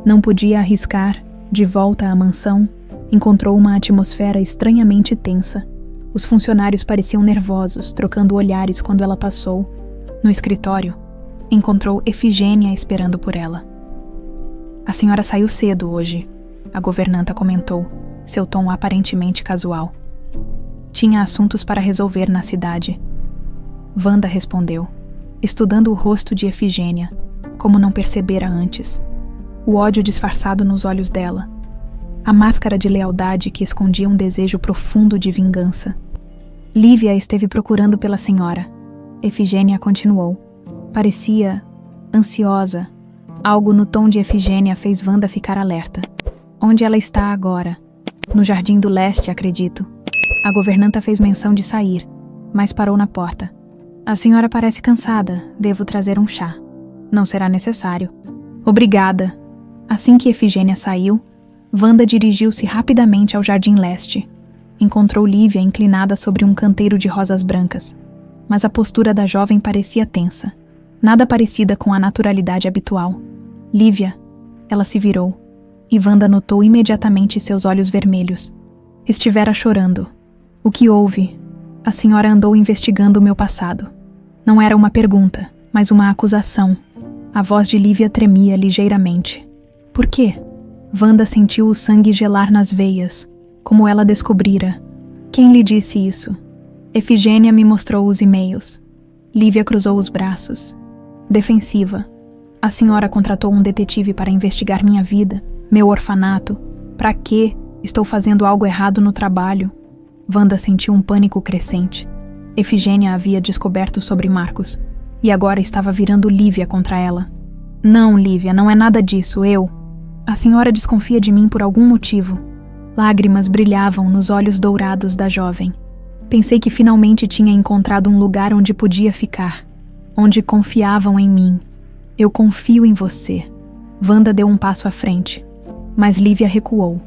Não podia arriscar, de volta à mansão, encontrou uma atmosfera estranhamente tensa. Os funcionários pareciam nervosos, trocando olhares quando ela passou. No escritório, encontrou Efigênia esperando por ela. A senhora saiu cedo hoje, a governanta comentou, seu tom aparentemente casual. Tinha assuntos para resolver na cidade. Wanda respondeu, estudando o rosto de Efigênia, como não percebera antes. O ódio disfarçado nos olhos dela. A máscara de lealdade que escondia um desejo profundo de vingança. Lívia esteve procurando pela senhora. Efigênia continuou. Parecia ansiosa. Algo no tom de Efigênia fez Wanda ficar alerta. Onde ela está agora? No Jardim do Leste, acredito. A governanta fez menção de sair, mas parou na porta. A senhora parece cansada. Devo trazer um chá. Não será necessário. Obrigada. Assim que Efigênia saiu, Wanda dirigiu-se rapidamente ao Jardim Leste. Encontrou Lívia inclinada sobre um canteiro de rosas brancas, mas a postura da jovem parecia tensa, nada parecida com a naturalidade habitual. Lívia, ela se virou, e Wanda notou imediatamente seus olhos vermelhos. Estivera chorando. O que houve? A senhora andou investigando o meu passado. Não era uma pergunta, mas uma acusação. A voz de Lívia tremia ligeiramente. Por quê? Wanda sentiu o sangue gelar nas veias, como ela descobrira. Quem lhe disse isso? Efigênia me mostrou os e-mails. Lívia cruzou os braços. Defensiva. A senhora contratou um detetive para investigar minha vida, meu orfanato. Para quê? Estou fazendo algo errado no trabalho. Wanda sentiu um pânico crescente. Efigênia havia descoberto sobre Marcos, e agora estava virando Lívia contra ela. Não, Lívia, não é nada disso, A senhora desconfia de mim por algum motivo. Lágrimas brilhavam nos olhos dourados da jovem. Pensei que finalmente tinha encontrado um lugar onde podia ficar, onde confiavam em mim. Eu confio em você. Wanda deu um passo à frente, mas Lívia recuou.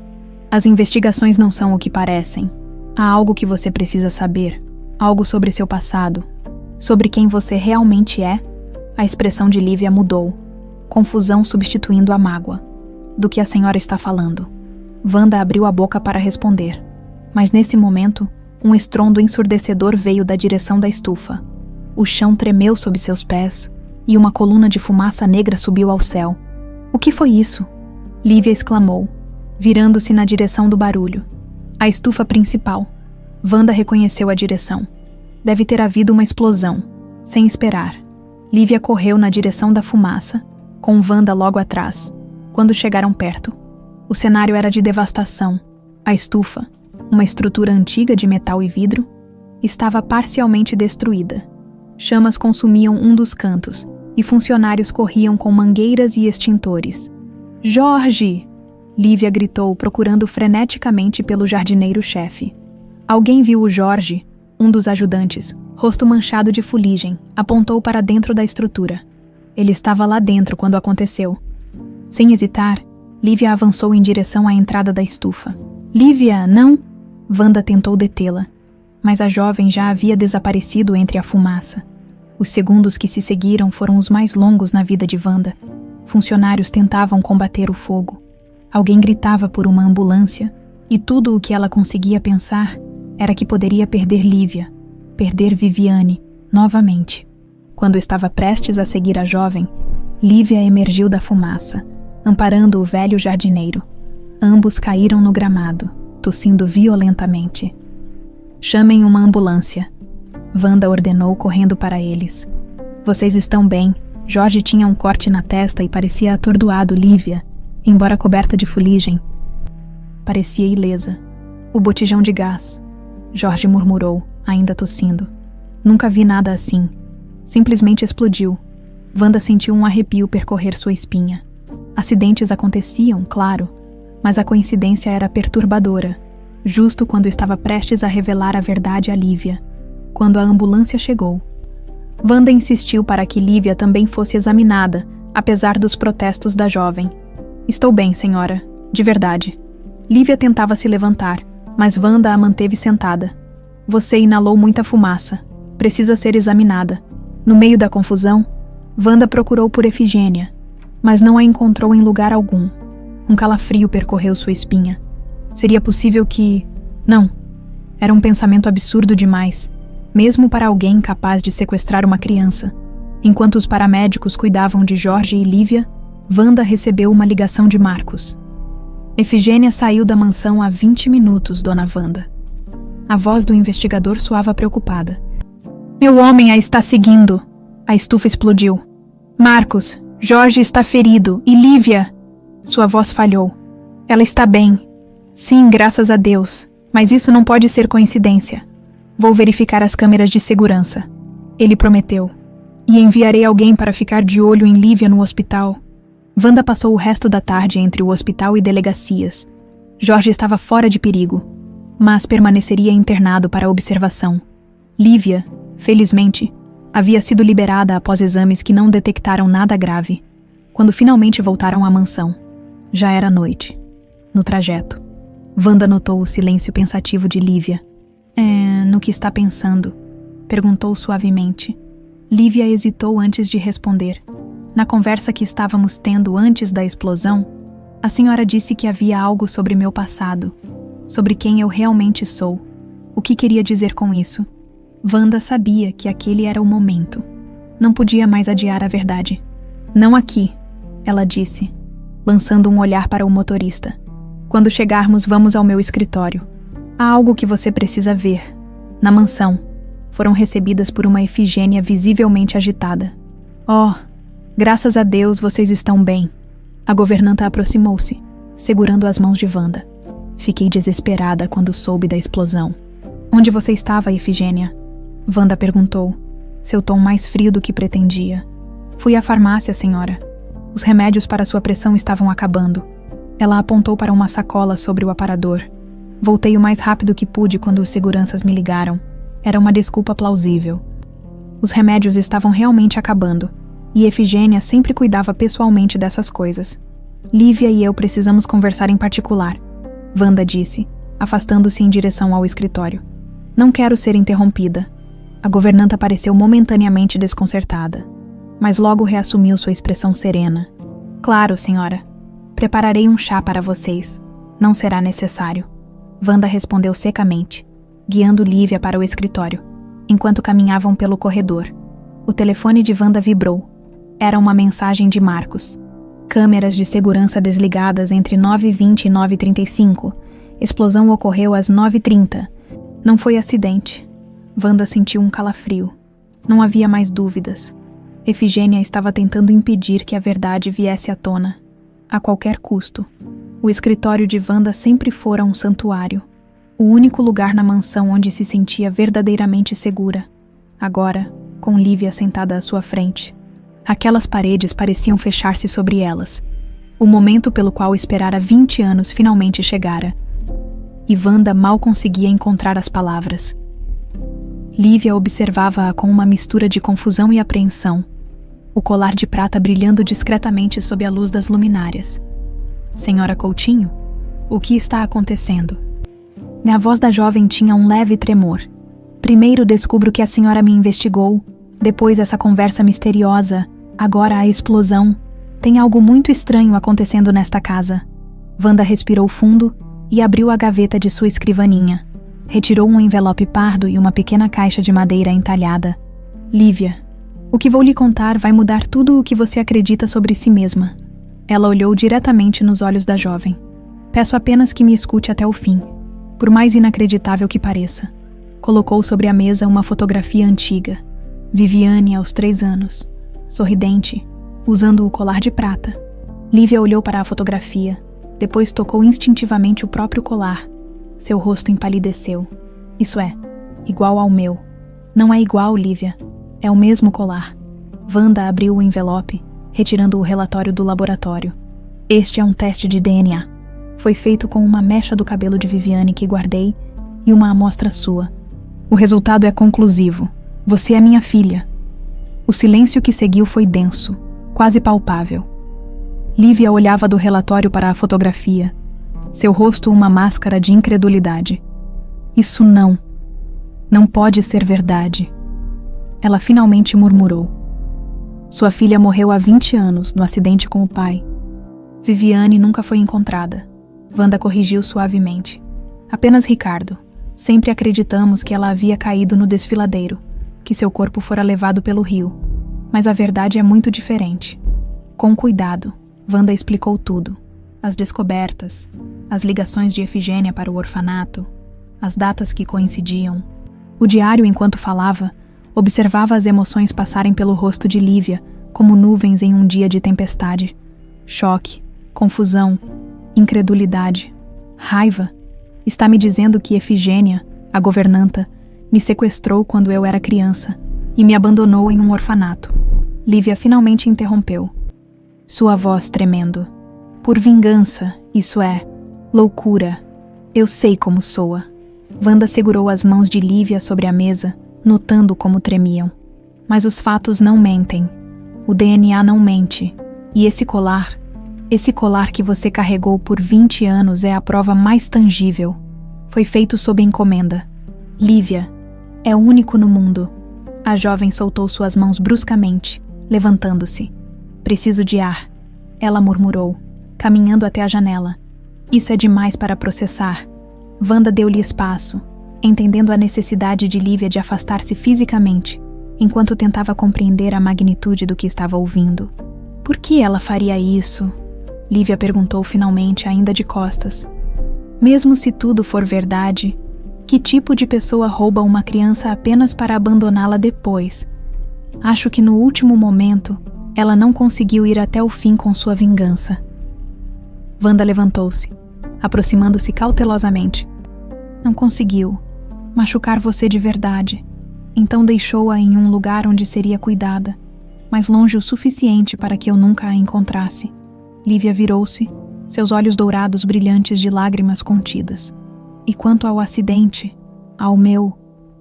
As investigações não são o que parecem. Há algo que você precisa saber, algo sobre seu passado, sobre quem você realmente é. A expressão de Lívia mudou, confusão substituindo a mágoa. Do que a senhora está falando? Wanda abriu a boca para responder, mas nesse momento, um estrondo ensurdecedor veio da direção da estufa. O chão tremeu sob seus pés, e uma coluna de fumaça negra subiu ao céu. O que foi isso? Lívia exclamou, virando-se na direção do barulho. A estufa principal. Wanda reconheceu a direção. Deve ter havido uma explosão. Sem esperar, Lívia correu na direção da fumaça, com Wanda logo atrás. Quando chegaram perto, o cenário era de devastação. A estufa, uma estrutura antiga de metal e vidro, estava parcialmente destruída. Chamas consumiam um dos cantos, e funcionários corriam com mangueiras e extintores. Jorge! Lívia gritou, procurando freneticamente pelo jardineiro-chefe. Alguém viu o Jorge, um dos ajudantes, rosto manchado de fuligem, apontou para dentro da estrutura. Ele estava lá dentro quando aconteceu. Sem hesitar, Lívia avançou em direção à entrada da estufa. Lívia, não! Wanda tentou detê-la, mas a jovem já havia desaparecido entre a fumaça. Os segundos que se seguiram foram os mais longos na vida de Wanda. Funcionários tentavam combater o fogo. Alguém gritava por uma ambulância, e tudo o que ela conseguia pensar era que poderia perder Lívia, perder Viviane, novamente. Quando estava prestes a seguir a jovem, Lívia emergiu da fumaça, amparando o velho jardineiro. Ambos caíram no gramado, tossindo violentamente. Chamem uma ambulância. Wanda ordenou, correndo para eles. Vocês estão bem. Jorge tinha um corte na testa e parecia atordoado. Lívia, embora coberta de fuligem, parecia ilesa. O botijão de gás. Jorge murmurou, ainda tossindo. Nunca vi nada assim. Simplesmente explodiu. Wanda sentiu um arrepio percorrer sua espinha. Acidentes aconteciam, claro, mas a coincidência era perturbadora, justo quando estava prestes a revelar a verdade a Lívia. Quando a ambulância chegou, Wanda insistiu para que Lívia também fosse examinada, apesar dos protestos da jovem. Estou bem, senhora, de verdade. Lívia tentava se levantar, mas Wanda a manteve sentada. Você inalou muita fumaça. Precisa ser examinada. No meio da confusão, Wanda procurou por Efigênia, mas não a encontrou em lugar algum. Um calafrio percorreu sua espinha. Seria possível que... Não. Era um pensamento absurdo demais, mesmo para alguém capaz de sequestrar uma criança. Enquanto os paramédicos cuidavam de Jorge e Lívia, Wanda recebeu uma ligação de Marcos. Efigênia saiu da mansão há 20 minutos, dona Wanda. A voz do investigador soava preocupada. Meu homem a está seguindo. A estufa explodiu. Marcos, Jorge está ferido e Lívia... Sua voz falhou. Ela está bem. Sim, graças a Deus. Mas isso não pode ser coincidência. Vou verificar as câmeras de segurança. Ele prometeu. E enviarei alguém para ficar de olho em Lívia no hospital. Wanda passou o resto da tarde entre o hospital e delegacias. Jorge estava fora de perigo, mas permaneceria internado para observação. Lívia, felizmente, havia sido liberada após exames que não detectaram nada grave. Quando finalmente voltaram à mansão, já era noite. No trajeto, Wanda notou o silêncio pensativo de Lívia. No que está pensando? Perguntou suavemente. Lívia hesitou antes de responder. Na conversa que estávamos tendo antes da explosão, a senhora disse que havia algo sobre meu passado, sobre quem eu realmente sou. O que queria dizer com isso? Wanda sabia que aquele era o momento. Não podia mais adiar a verdade. Não aqui, ela disse, lançando um olhar para o motorista. Quando chegarmos, vamos ao meu escritório. Há algo que você precisa ver. Na mansão, foram recebidas por uma Efigênia visivelmente agitada. Oh, graças a Deus vocês estão bem. A governanta aproximou-se, segurando as mãos de Wanda. Fiquei desesperada quando soube da explosão. Onde você estava, Efigênia? Wanda perguntou, seu tom mais frio do que pretendia. Fui à farmácia, senhora. Os remédios para sua pressão estavam acabando. Ela apontou para uma sacola sobre o aparador. Voltei o mais rápido que pude quando os seguranças me ligaram. Era uma desculpa plausível. Os remédios estavam realmente acabando, e Efigênia sempre cuidava pessoalmente dessas coisas. Lívia e eu precisamos conversar em particular, Wanda disse, afastando-se em direção ao escritório. Não quero ser interrompida. A governanta pareceu momentaneamente desconcertada, mas logo reassumiu sua expressão serena. Claro, senhora. Prepararei um chá para vocês. Não será necessário. Wanda respondeu secamente, guiando Lívia para o escritório, enquanto caminhavam pelo corredor. O telefone de Wanda vibrou. Era uma mensagem de Marcos. Câmeras de segurança desligadas entre 9h20 e 9h35. Explosão ocorreu às 9h30. Não foi acidente. Wanda sentiu um calafrio. Não havia mais dúvidas. Efigênia estava tentando impedir que a verdade viesse à tona, a qualquer custo. O escritório de Wanda sempre fora um santuário, o único lugar na mansão onde se sentia verdadeiramente segura. Agora, com Lívia sentada à sua frente, aquelas paredes pareciam fechar-se sobre elas. O momento pelo qual esperara 20 anos finalmente chegara. E Wanda mal conseguia encontrar as palavras. Lívia observava-a com uma mistura de confusão e apreensão, o colar de prata brilhando discretamente sob a luz das luminárias. Senhora Coutinho, o que está acontecendo? A voz da jovem tinha um leve tremor. Primeiro descubro que a senhora me investigou, depois essa conversa misteriosa, agora a explosão. Tem algo muito estranho acontecendo nesta casa. Wanda respirou fundo e abriu a gaveta de sua escrivaninha. Retirou um envelope pardo e uma pequena caixa de madeira entalhada. Lívia, o que vou lhe contar vai mudar tudo o que você acredita sobre si mesma. Ela olhou diretamente nos olhos da jovem. Peço apenas que me escute até o fim, por mais inacreditável que pareça. Colocou sobre a mesa uma fotografia antiga. Viviane aos 3 anos, sorridente, usando o colar de prata. Lívia olhou para a fotografia, depois tocou instintivamente o próprio colar. Seu rosto empalideceu. Isso é, igual ao meu. Não é igual, Lívia. É o mesmo colar. Wanda abriu o envelope, retirando o relatório do laboratório. Este é um teste de DNA. Foi feito com uma mecha do cabelo de Viviane que guardei e uma amostra sua. O resultado é conclusivo. Você é minha filha. O silêncio que seguiu foi denso, quase palpável. Lívia olhava do relatório para a fotografia. Seu rosto uma máscara de incredulidade. Isso não pode ser verdade. Ela finalmente murmurou. Sua filha morreu há 20 anos, no acidente com o pai. Viviane nunca foi encontrada. Wanda corrigiu suavemente. Apenas Ricardo. Sempre acreditamos que ela havia caído no desfiladeiro, que seu corpo fora levado pelo rio. Mas a verdade é muito diferente. Com cuidado, Wanda explicou tudo. As descobertas, as ligações de Efigênia para o orfanato, as datas que coincidiam. O diário, enquanto falava, observava as emoções passarem pelo rosto de Lívia, como nuvens em um dia de tempestade. Choque, confusão, incredulidade, raiva. Está me dizendo que Efigênia, a governanta, me sequestrou quando eu era criança e me abandonou em um orfanato. Lívia finalmente interrompeu. Sua voz tremendo. Por vingança, isso é, loucura. Eu sei como soa. Wanda segurou as mãos de Lívia sobre a mesa, notando como tremiam. Mas os fatos não mentem. O DNA não mente. E esse colar que você carregou por 20 anos é a prova mais tangível. Foi feito sob encomenda. Lívia, é único no mundo. A jovem soltou suas mãos bruscamente, levantando-se. Preciso de ar, ela murmurou, caminhando até a janela. Isso é demais para processar. Wanda deu-lhe espaço, entendendo a necessidade de Lívia de afastar-se fisicamente, enquanto tentava compreender a magnitude do que estava ouvindo. Por que ela faria isso? Lívia perguntou finalmente, ainda de costas. Mesmo se tudo for verdade, que tipo de pessoa rouba uma criança apenas para abandoná-la depois? Acho que no último momento, ela não conseguiu ir até o fim com sua vingança. Wanda levantou-se, aproximando-se cautelosamente. Não conseguiu machucar você de verdade, então deixou-a em um lugar onde seria cuidada, mas longe o suficiente para que eu nunca a encontrasse. Lívia virou-se, seus olhos dourados brilhantes de lágrimas contidas. E quanto ao acidente, ao meu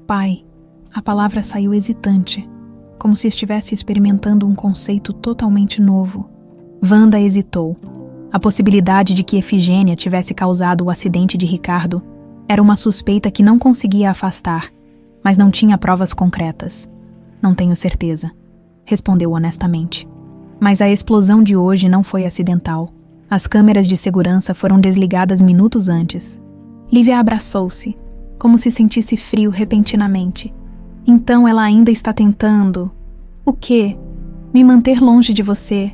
pai, a palavra saiu hesitante, como se estivesse experimentando um conceito totalmente novo. Wanda hesitou. A possibilidade de que Efigênia tivesse causado o acidente de Ricardo era uma suspeita que não conseguia afastar, mas não tinha provas concretas. Não tenho certeza, respondeu honestamente. Mas a explosão de hoje não foi acidental. As câmeras de segurança foram desligadas minutos antes. Lívia abraçou-se, como se sentisse frio repentinamente. Então ela ainda está tentando... O quê? Me manter longe de você.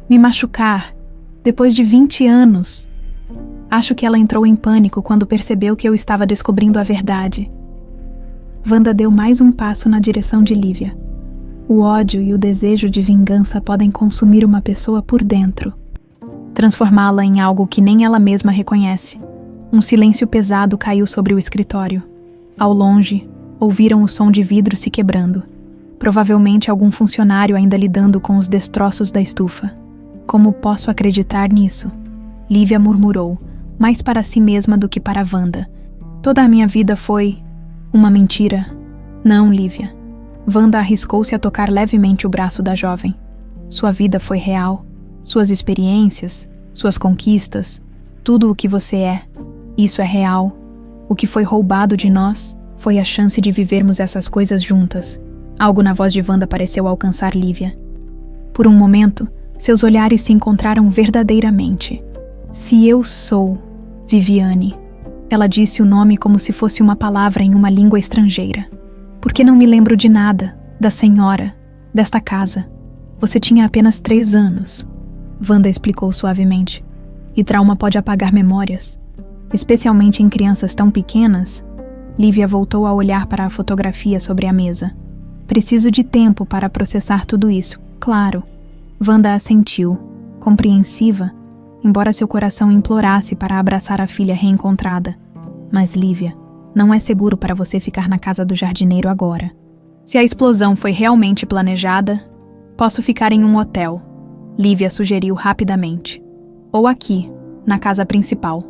Me machucar. Depois de 20 anos. Acho que ela entrou em pânico quando percebeu que eu estava descobrindo a verdade. Wanda deu mais um passo na direção de Lívia. O ódio e o desejo de vingança podem consumir uma pessoa por dentro. Transformá-la em algo que nem ela mesma reconhece. Um silêncio pesado caiu sobre o escritório. Ao longe, ouviram o som de vidro se quebrando. Provavelmente algum funcionário ainda lidando com os destroços da estufa. Como posso acreditar nisso? Lívia murmurou, mais para si mesma do que para Wanda. Toda a minha vida foi... uma mentira. Não, Lívia. Wanda arriscou-se a tocar levemente o braço da jovem. Sua vida foi real. Suas experiências, suas conquistas, tudo o que você é. Isso é real. O que foi roubado de nós foi a chance de vivermos essas coisas juntas. Algo na voz de Wanda pareceu alcançar Lívia. Por um momento, seus olhares se encontraram verdadeiramente. Se eu sou Viviane, Ela disse o nome como se fosse uma palavra em uma língua estrangeira. Por que não me lembro de nada, da senhora, desta casa? Você tinha apenas 3 anos. Wanda explicou suavemente. E trauma pode apagar memórias, especialmente em crianças tão pequenas. Lívia voltou a olhar para a fotografia sobre a mesa. Preciso de tempo para processar tudo isso, claro. Wanda assentiu, compreensiva, embora seu coração implorasse para abraçar a filha reencontrada. Mas, Lívia, não é seguro para você ficar na casa do jardineiro agora. Se a explosão foi realmente planejada, posso ficar em um hotel, Lívia sugeriu rapidamente. Ou aqui, na casa principal.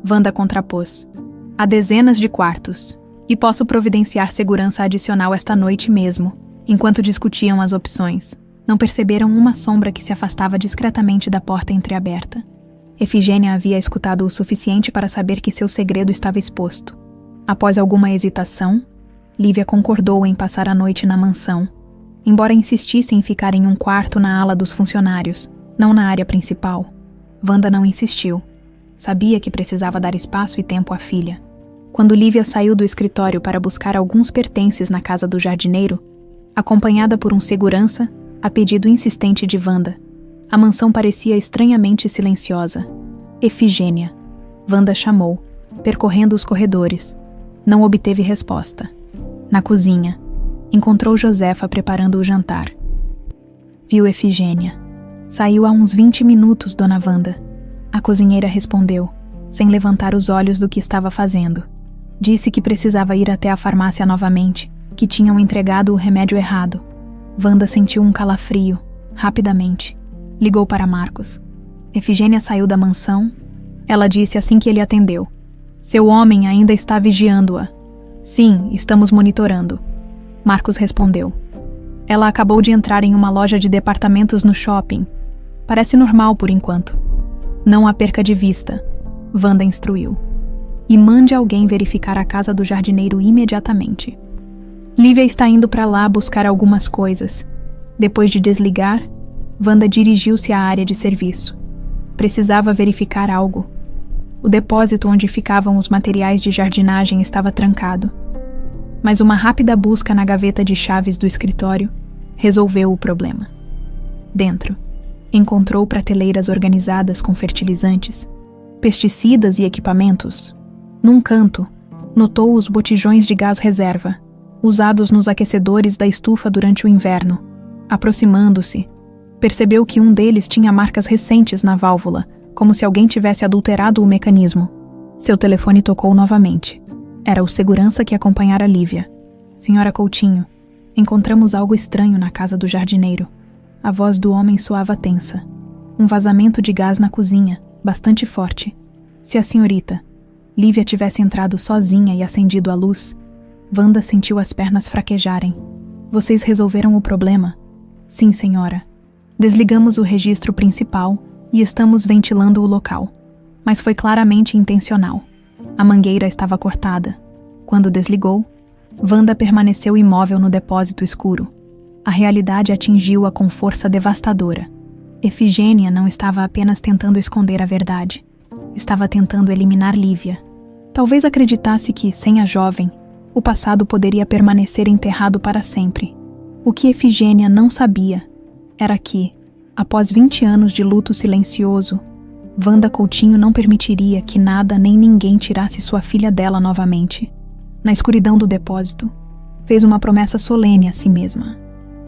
Wanda contrapôs. Há dezenas de quartos, e posso providenciar segurança adicional esta noite mesmo. Enquanto discutiam as opções, não perceberam uma sombra que se afastava discretamente da porta entreaberta. Efigênia havia escutado o suficiente para saber que seu segredo estava exposto. Após alguma hesitação, Lívia concordou em passar a noite na mansão, embora insistisse em ficar em um quarto na ala dos funcionários, não na área principal. Wanda não insistiu. Sabia que precisava dar espaço e tempo à filha. Quando Lívia saiu do escritório para buscar alguns pertences na casa do jardineiro, acompanhada por um segurança, a pedido insistente de Wanda, a mansão parecia estranhamente silenciosa. Efigênia. Wanda chamou, percorrendo os corredores. Não obteve resposta. Na cozinha, encontrou Josefa preparando o jantar. Viu Efigênia. Saiu há uns 20 minutos, dona Wanda. A cozinheira respondeu, sem levantar os olhos do que estava fazendo. Disse que precisava ir até a farmácia novamente, que tinham entregado o remédio errado. Wanda sentiu um calafrio, rapidamente. Ligou para Marcos. Efigênia saiu da mansão. Ela disse assim que ele atendeu. Seu homem ainda está vigiando-a. Sim, estamos monitorando. Marcos respondeu. Ela acabou de entrar em uma loja de departamentos no shopping. Parece normal por enquanto. Não a perca de vista, Wanda instruiu. E mande alguém verificar a casa do jardineiro imediatamente. Lívia está indo para lá buscar algumas coisas. Depois de desligar, Wanda dirigiu-se à área de serviço. Precisava verificar algo. O depósito onde ficavam os materiais de jardinagem estava trancado. Mas uma rápida busca na gaveta de chaves do escritório resolveu o problema. Dentro, encontrou prateleiras organizadas com fertilizantes, pesticidas e equipamentos. Num canto, notou os botijões de gás reserva, usados nos aquecedores da estufa durante o inverno. Aproximando-se, percebeu que um deles tinha marcas recentes na válvula, como se alguém tivesse adulterado o mecanismo. Seu telefone tocou novamente. Era o segurança que acompanhara Lívia. Senhora Coutinho, encontramos algo estranho na casa do jardineiro. A voz do homem soava tensa. Um vazamento de gás na cozinha, bastante forte. Se a senhorita, Lívia, tivesse entrado sozinha e acendido a luz, Wanda sentiu as pernas fraquejarem. Vocês resolveram o problema? Sim, senhora. Desligamos o registro principal e estamos ventilando o local. Mas foi claramente intencional. A mangueira estava cortada. Quando desligou, Wanda permaneceu imóvel no depósito escuro. A realidade atingiu-a com força devastadora. Efigênia não estava apenas tentando esconder a verdade. Estava tentando eliminar Lívia. Talvez acreditasse que, sem a jovem, o passado poderia permanecer enterrado para sempre. O que Efigênia não sabia era que, após 20 anos de luto silencioso, Wanda Coutinho não permitiria que nada nem ninguém tirasse sua filha dela novamente. Na escuridão do depósito, fez uma promessa solene a si mesma.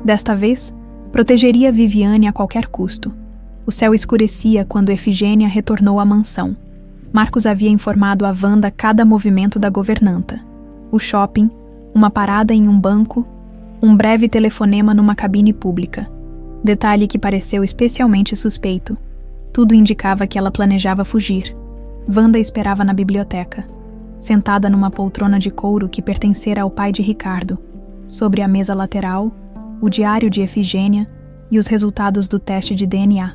Desta vez, protegeria Viviane a qualquer custo. O céu escurecia quando Efigênia retornou à mansão. Marcos havia informado a Wanda cada movimento da governanta. O shopping, uma parada em um banco, um breve telefonema numa cabine pública. Detalhe que pareceu especialmente suspeito. Tudo indicava que ela planejava fugir. Wanda esperava na biblioteca, sentada numa poltrona de couro que pertencera ao pai de Ricardo. Sobre a mesa lateral, o diário de Efigênia e os resultados do teste de DNA.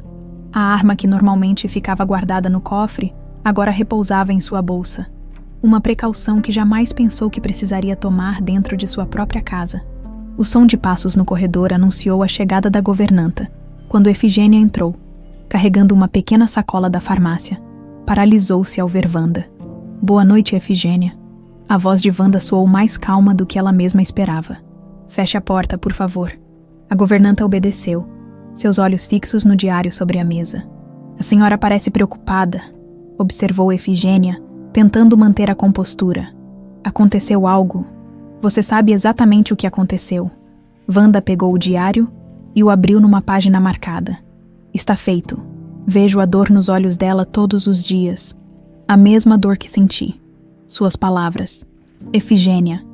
A arma que normalmente ficava guardada no cofre agora repousava em sua bolsa. Uma precaução que jamais pensou que precisaria tomar dentro de sua própria casa. O som de passos no corredor anunciou a chegada da governanta, quando Efigênia entrou, carregando uma pequena sacola da farmácia. Paralisou-se ao ver Wanda. Boa noite, Efigênia. A voz de Wanda soou mais calma do que ela mesma esperava. Feche a porta, por favor. A governanta obedeceu, seus olhos fixos no diário sobre a mesa. A senhora parece preocupada, observou Efigênia, tentando manter a compostura. Aconteceu algo. Você sabe exatamente o que aconteceu. Wanda pegou o diário e o abriu numa página marcada. Está feito. Vejo a dor nos olhos dela todos os dias. A mesma dor que senti. Suas palavras. Efigênia.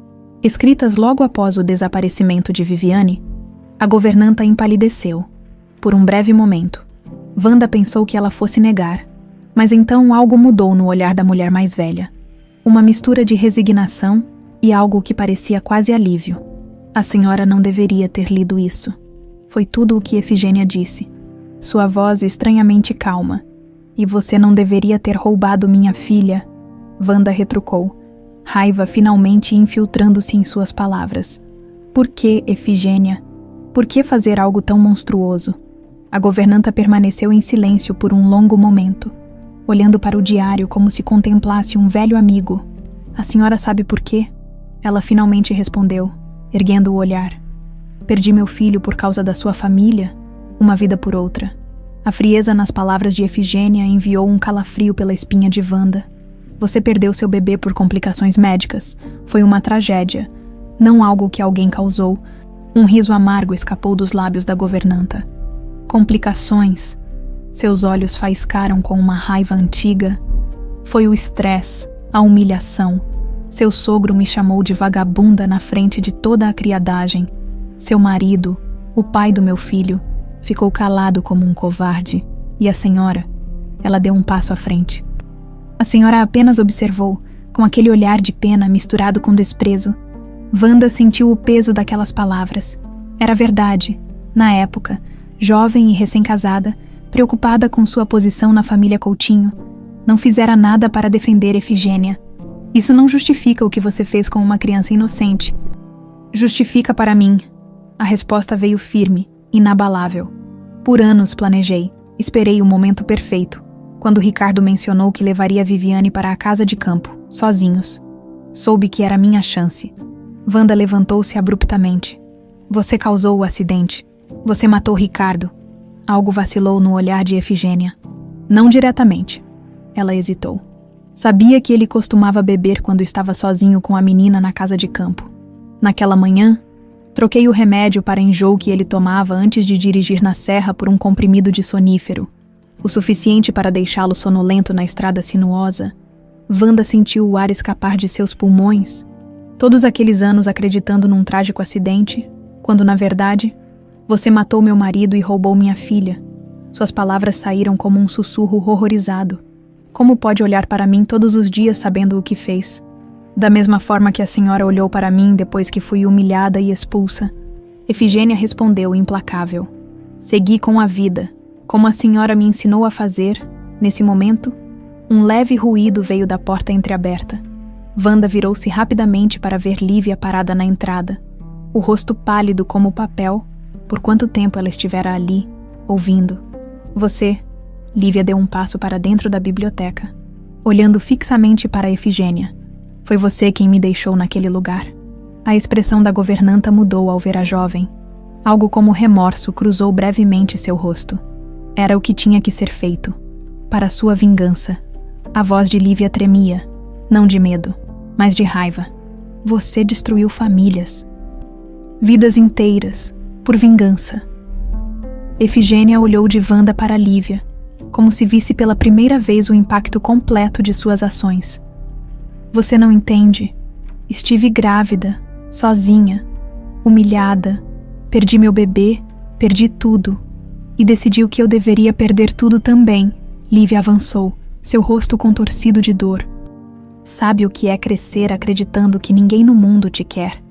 Escritas logo após o desaparecimento de Viviane, a governanta empalideceu. Por um breve momento, Wanda pensou que ela fosse negar, mas então algo mudou no olhar da mulher mais velha. Uma mistura de resignação e algo que parecia quase alívio. A senhora não deveria ter lido isso. Foi tudo o que Efigênia disse. Sua voz estranhamente calma. E você não deveria ter roubado minha filha, Wanda retrucou, raiva finalmente infiltrando-se em suas palavras. Por que, Efigênia? Por que fazer algo tão monstruoso? A governanta permaneceu em silêncio por um longo momento, olhando para o diário como se contemplasse um velho amigo. A senhora sabe por quê? Ela finalmente respondeu, erguendo o olhar. Perdi meu filho por causa da sua família, uma vida por outra. A frieza nas palavras de Efigênia enviou um calafrio pela espinha de Wanda. Você perdeu seu bebê por complicações médicas. Foi uma tragédia, não algo que alguém causou. Um riso amargo escapou dos lábios da governanta. Complicações. Seus olhos faiscaram com uma raiva antiga. Foi o estresse, a humilhação. Seu sogro me chamou de vagabunda na frente de toda a criadagem. Seu marido, o pai do meu filho, ficou calado como um covarde. E a senhora? Ela deu um passo à frente. A senhora apenas observou, com aquele olhar de pena misturado com desprezo. Wanda sentiu o peso daquelas palavras. Era verdade. Na época, jovem e recém-casada, preocupada com sua posição na família Coutinho, não fizera nada para defender Efigênia. Isso não justifica o que você fez com uma criança inocente. Justifica para mim. A resposta veio firme, inabalável. Por anos planejei, esperei o momento perfeito, quando Ricardo mencionou que levaria Viviane para a casa de campo, sozinhos. Soube que era minha chance. Wanda levantou-se abruptamente. Você causou o acidente. Você matou Ricardo. Algo vacilou no olhar de Efigênia. Não diretamente. Ela hesitou. Sabia que ele costumava beber quando estava sozinho com a menina na casa de campo. Naquela manhã, troquei o remédio para enjoo que ele tomava antes de dirigir na serra por um comprimido de sonífero. O suficiente para deixá-lo sonolento na estrada sinuosa. Wanda sentiu o ar escapar de seus pulmões. Todos aqueles anos acreditando num trágico acidente, quando, na verdade, você matou meu marido e roubou minha filha. Suas palavras saíram como um sussurro horrorizado. Como pode olhar para mim todos os dias sabendo o que fez? Da mesma forma que a senhora olhou para mim depois que fui humilhada e expulsa. Efigênia respondeu implacável. Segui com a vida, como a senhora me ensinou a fazer. Nesse momento, um leve ruído veio da porta entreaberta. Wanda virou-se rapidamente para ver Lívia parada na entrada, o rosto pálido como papel, por quanto tempo ela estivera ali, ouvindo. Você... Lívia deu um passo para dentro da biblioteca, olhando fixamente para Efigênia. Foi você quem me deixou naquele lugar. A expressão da governanta mudou ao ver a jovem. Algo como remorso cruzou brevemente seu rosto. Era o que tinha que ser feito. Para sua vingança. A voz de Lívia tremia, não de medo, mas de raiva. Você destruiu famílias. Vidas inteiras, por vingança. Efigênia olhou de Wanda para Lívia, como se visse pela primeira vez o impacto completo de suas ações. Você não entende. Estive grávida, sozinha, humilhada, perdi meu bebê, perdi tudo. E decidiu que eu deveria perder tudo também. Lívia avançou, seu rosto contorcido de dor. Sabe o que é crescer acreditando que ninguém no mundo te quer,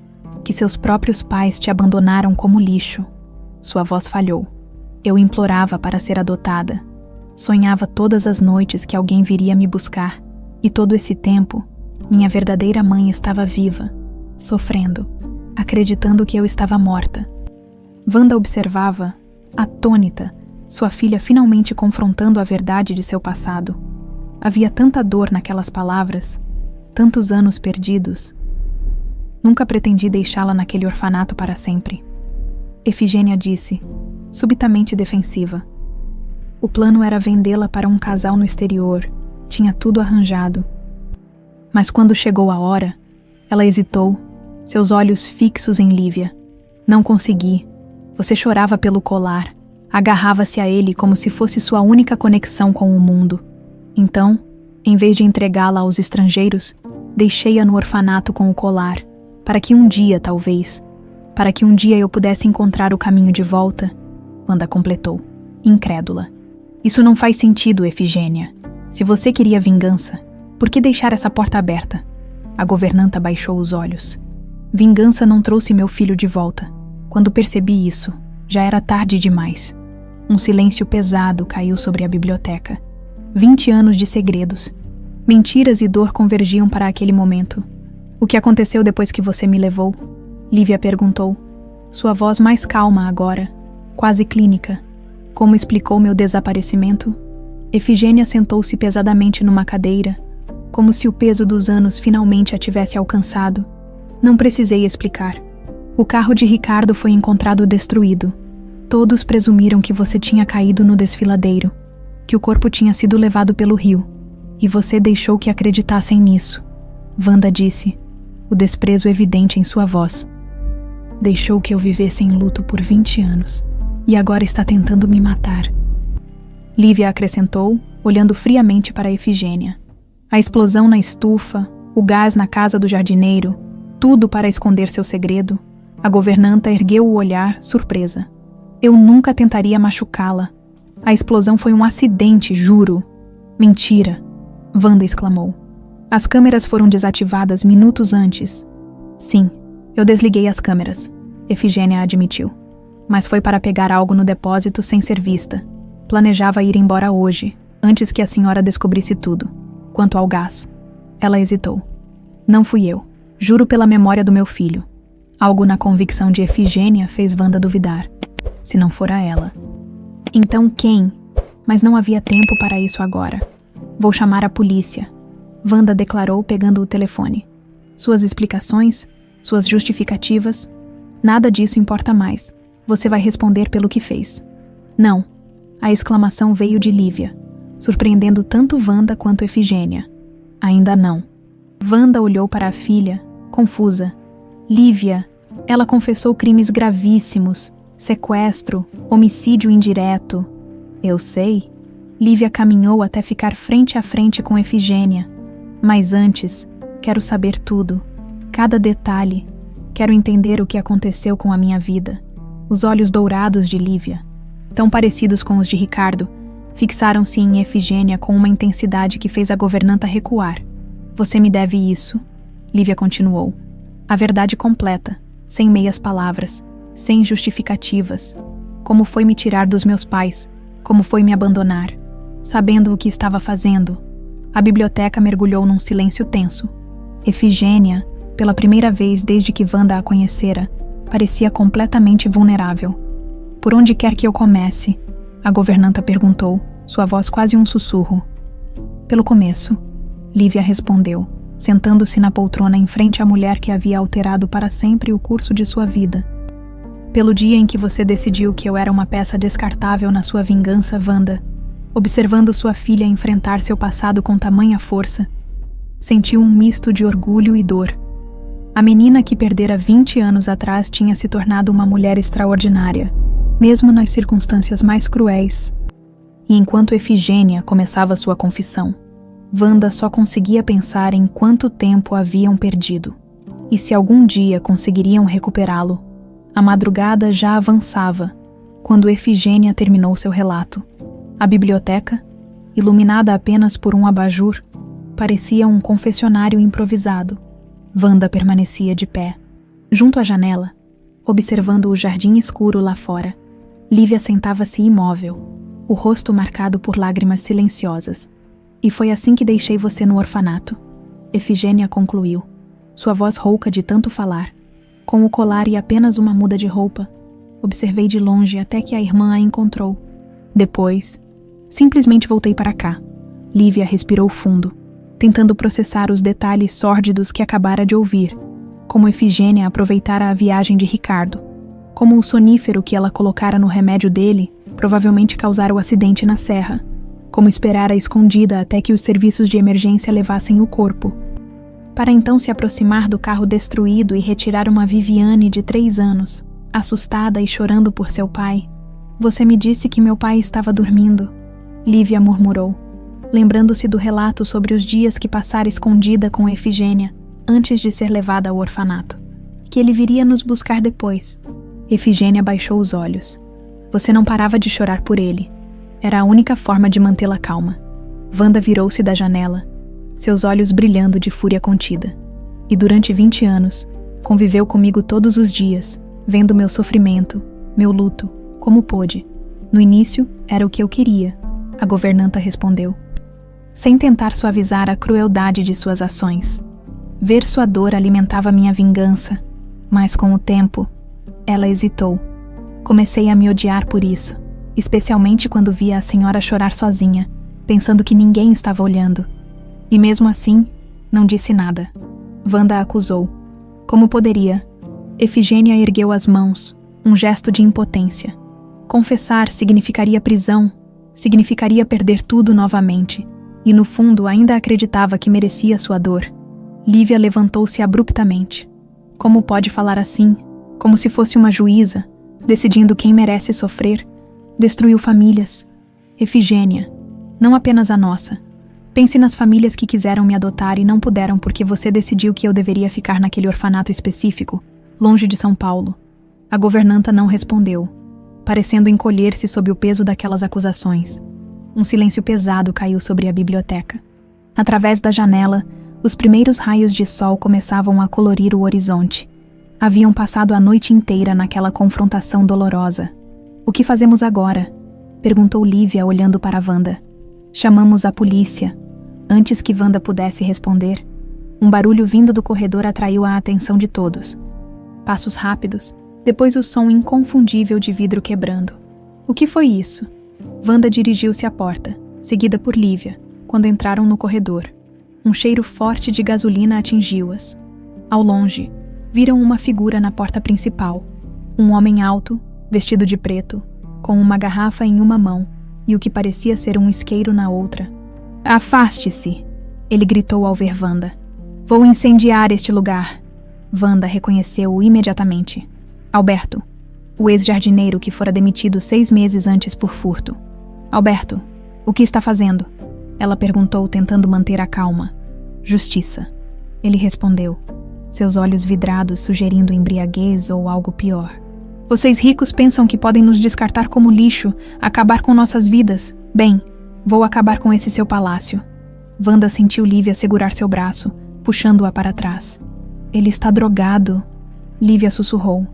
que seus próprios pais te abandonaram como lixo. Sua voz falhou. Eu implorava para ser adotada. Sonhava todas as noites que alguém viria me buscar, e todo esse tempo, minha verdadeira mãe estava viva, sofrendo, acreditando que eu estava morta. Wanda observava, atônita, sua filha finalmente confrontando a verdade de seu passado. Havia tanta dor naquelas palavras, tantos anos perdidos. Nunca pretendi deixá-la naquele orfanato para sempre. Efigênia disse, subitamente defensiva. O plano era vendê-la para um casal no exterior. Tinha tudo arranjado. Mas quando chegou a hora, ela hesitou, seus olhos fixos em Lívia. Não consegui. Você chorava pelo colar. Agarrava-se a ele como se fosse sua única conexão com o mundo. Então, em vez de entregá-la aos estrangeiros, deixei-a no orfanato com o colar, para que um dia, talvez, para que um dia eu pudesse encontrar o caminho de volta, Wanda completou, incrédula. Isso não faz sentido, Efigênia. Se você queria vingança, por que deixar essa porta aberta? A governanta baixou os olhos. Vingança não trouxe meu filho de volta. Quando percebi isso, já era tarde demais. Um silêncio pesado caiu sobre a biblioteca. 20 anos de segredos. Mentiras e dor convergiam para aquele momento. O que aconteceu depois que você me levou? Lívia perguntou. Sua voz mais calma agora, quase clínica. Como explicou meu desaparecimento? Efigênia sentou-se pesadamente numa cadeira, como se o peso dos anos finalmente a tivesse alcançado. Não precisei explicar. O carro de Ricardo foi encontrado destruído. Todos presumiram que você tinha caído no desfiladeiro, que o corpo tinha sido levado pelo rio, e você deixou que acreditassem nisso. Wanda disse, o desprezo evidente em sua voz. Deixou que eu vivesse em luto por 20 anos, e agora está tentando me matar. Lívia acrescentou, olhando friamente para Efigênia. A explosão na estufa, o gás na casa do jardineiro, tudo para esconder seu segredo. A governanta ergueu o olhar, surpresa. Eu nunca tentaria machucá-la. A explosão foi um acidente, juro. Mentira, Wanda exclamou. As câmeras foram desativadas minutos antes. Sim, eu desliguei as câmeras, Efigênia admitiu. Mas foi para pegar algo no depósito sem ser vista. Planejava ir embora hoje, antes que a senhora descobrisse tudo. Quanto ao gás, ela hesitou. Não fui eu, juro pela memória do meu filho. Algo na convicção de Efigênia fez Wanda duvidar. Se não fora ela. Então quem? Mas não havia tempo para isso agora. Vou chamar a polícia, Wanda declarou pegando o telefone. Suas explicações, suas justificativas, nada disso importa mais. Você vai responder pelo que fez. Não. A exclamação veio de Lívia, surpreendendo tanto Wanda quanto Efigênia. Ainda não. Wanda olhou para a filha, confusa. Lívia, ela confessou crimes gravíssimos, sequestro, homicídio indireto. Eu sei. Lívia caminhou até ficar frente a frente com Efigênia. Mas antes, quero saber tudo. Cada detalhe. Quero entender o que aconteceu com a minha vida. Os olhos dourados de Lívia, tão parecidos com os de Ricardo, fixaram-se em Efigênia com uma intensidade que fez a governanta recuar. Você me deve isso, Lívia continuou. A verdade completa, sem meias palavras, sem justificativas. Como foi me tirar dos meus pais, como foi me abandonar, sabendo o que estava fazendo. A biblioteca mergulhou num silêncio tenso. Efigênia, pela primeira vez desde que Wanda a conhecera, parecia completamente vulnerável. Por onde quer que eu comece? A governanta perguntou, sua voz quase um sussurro. Pelo começo, Lívia respondeu, sentando-se na poltrona em frente à mulher que havia alterado para sempre o curso de sua vida. Pelo dia em que você decidiu que eu era uma peça descartável na sua vingança, Wanda, observando sua filha enfrentar seu passado com tamanha força, sentiu um misto de orgulho e dor. A menina que perdera 20 anos atrás tinha se tornado uma mulher extraordinária, mesmo nas circunstâncias mais cruéis. E enquanto Efigênia começava sua confissão, Wanda só conseguia pensar em quanto tempo haviam perdido, e se algum dia conseguiriam recuperá-lo. A madrugada já avançava, quando Efigênia terminou seu relato. A biblioteca, iluminada apenas por um abajur, parecia um confessionário improvisado. Wanda permanecia de pé, junto à janela, observando o jardim escuro lá fora. Lívia sentava-se imóvel, o rosto marcado por lágrimas silenciosas. E foi assim que deixei você no orfanato, Efigênia concluiu, sua voz rouca de tanto falar. Com o colar e apenas uma muda de roupa, observei de longe até que a irmã a encontrou. Depois, simplesmente voltei para cá. Lívia respirou fundo. tentando processar os detalhes sórdidos que acabara de ouvir, como Efigênia aproveitara a viagem de Ricardo, como o sonífero que ela colocara no remédio dele provavelmente causara o acidente na serra, como esperara escondida até que os serviços de emergência levassem o corpo, para então se aproximar do carro destruído e retirar uma Viviane de 3 anos, assustada e chorando por seu pai. Você me disse que meu pai estava dormindo, Lívia murmurou, lembrando-se do relato sobre os dias que passara escondida com Efigênia antes de ser levada ao orfanato, que ele viria nos buscar depois. Efigênia baixou os olhos. Você não parava de chorar por ele. Era a única forma de mantê-la calma. Wanda virou-se da janela, seus olhos brilhando de fúria contida. E durante 20 anos, conviveu comigo todos os dias, vendo meu sofrimento, meu luto, como pôde. No início, era o que eu queria, a governanta respondeu, sem tentar suavizar a crueldade de suas ações. Ver sua dor alimentava minha vingança, mas com o tempo, ela hesitou. Comecei a me odiar por isso, especialmente quando via a senhora chorar sozinha, pensando que ninguém estava olhando. E mesmo assim, não disse nada. Wanda acusou. Como poderia? Efigênia ergueu as mãos, um gesto de impotência. Confessar significaria prisão, significaria perder tudo novamente, e no fundo ainda acreditava que merecia sua dor. Lívia levantou-se abruptamente. Como pode falar assim, como se fosse uma juíza, decidindo quem merece sofrer? Destruiu famílias. Efigênia, não apenas a nossa. Pense nas famílias que quiseram me adotar e não puderam porque você decidiu que eu deveria ficar naquele orfanato específico, longe de São Paulo. A governanta não respondeu, parecendo encolher-se sob o peso daquelas acusações. Um silêncio pesado caiu sobre a biblioteca. Através da janela, os primeiros raios de sol começavam a colorir o horizonte. Haviam passado a noite inteira naquela confrontação dolorosa. O que fazemos agora? Perguntou Lívia olhando para Wanda. Chamamos a polícia. Antes que Wanda pudesse responder, um barulho vindo do corredor atraiu a atenção de todos. Passos rápidos, depois o som inconfundível de vidro quebrando. O que foi isso? Wanda dirigiu-se à porta, seguida por Lívia, quando entraram no corredor. Um cheiro forte de gasolina atingiu-as. Ao longe, viram uma figura na porta principal. Um homem alto, vestido de preto, com uma garrafa em uma mão e o que parecia ser um isqueiro na outra. Afaste-se! Ele gritou ao ver Wanda. Vou incendiar este lugar. Wanda reconheceu-o imediatamente. Alberto, o ex-jardineiro que fora demitido 6 meses antes por furto. Alberto, o que está fazendo? Ela perguntou, tentando manter a calma. Justiça. Ele respondeu, seus olhos vidrados sugerindo embriaguez ou algo pior. Vocês ricos pensam que podem nos descartar como lixo, acabar com nossas vidas. Bem, vou acabar com esse seu palácio. Wanda sentiu Lívia segurar seu braço, puxando-a para trás. Ele está drogado, Lívia sussurrou.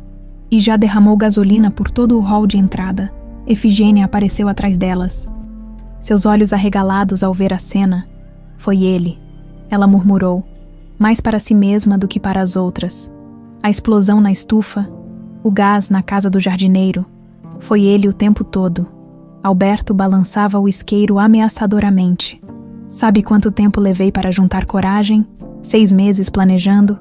E já derramou gasolina por todo o hall de entrada. Efigênia apareceu atrás delas. Seus olhos arregalados ao ver a cena. Foi ele, ela murmurou, mais para si mesma do que para as outras. A explosão na estufa, o gás na casa do jardineiro. Foi ele o tempo todo. Alberto balançava o isqueiro ameaçadoramente. Sabe quanto tempo levei para juntar coragem? 6 meses planejando.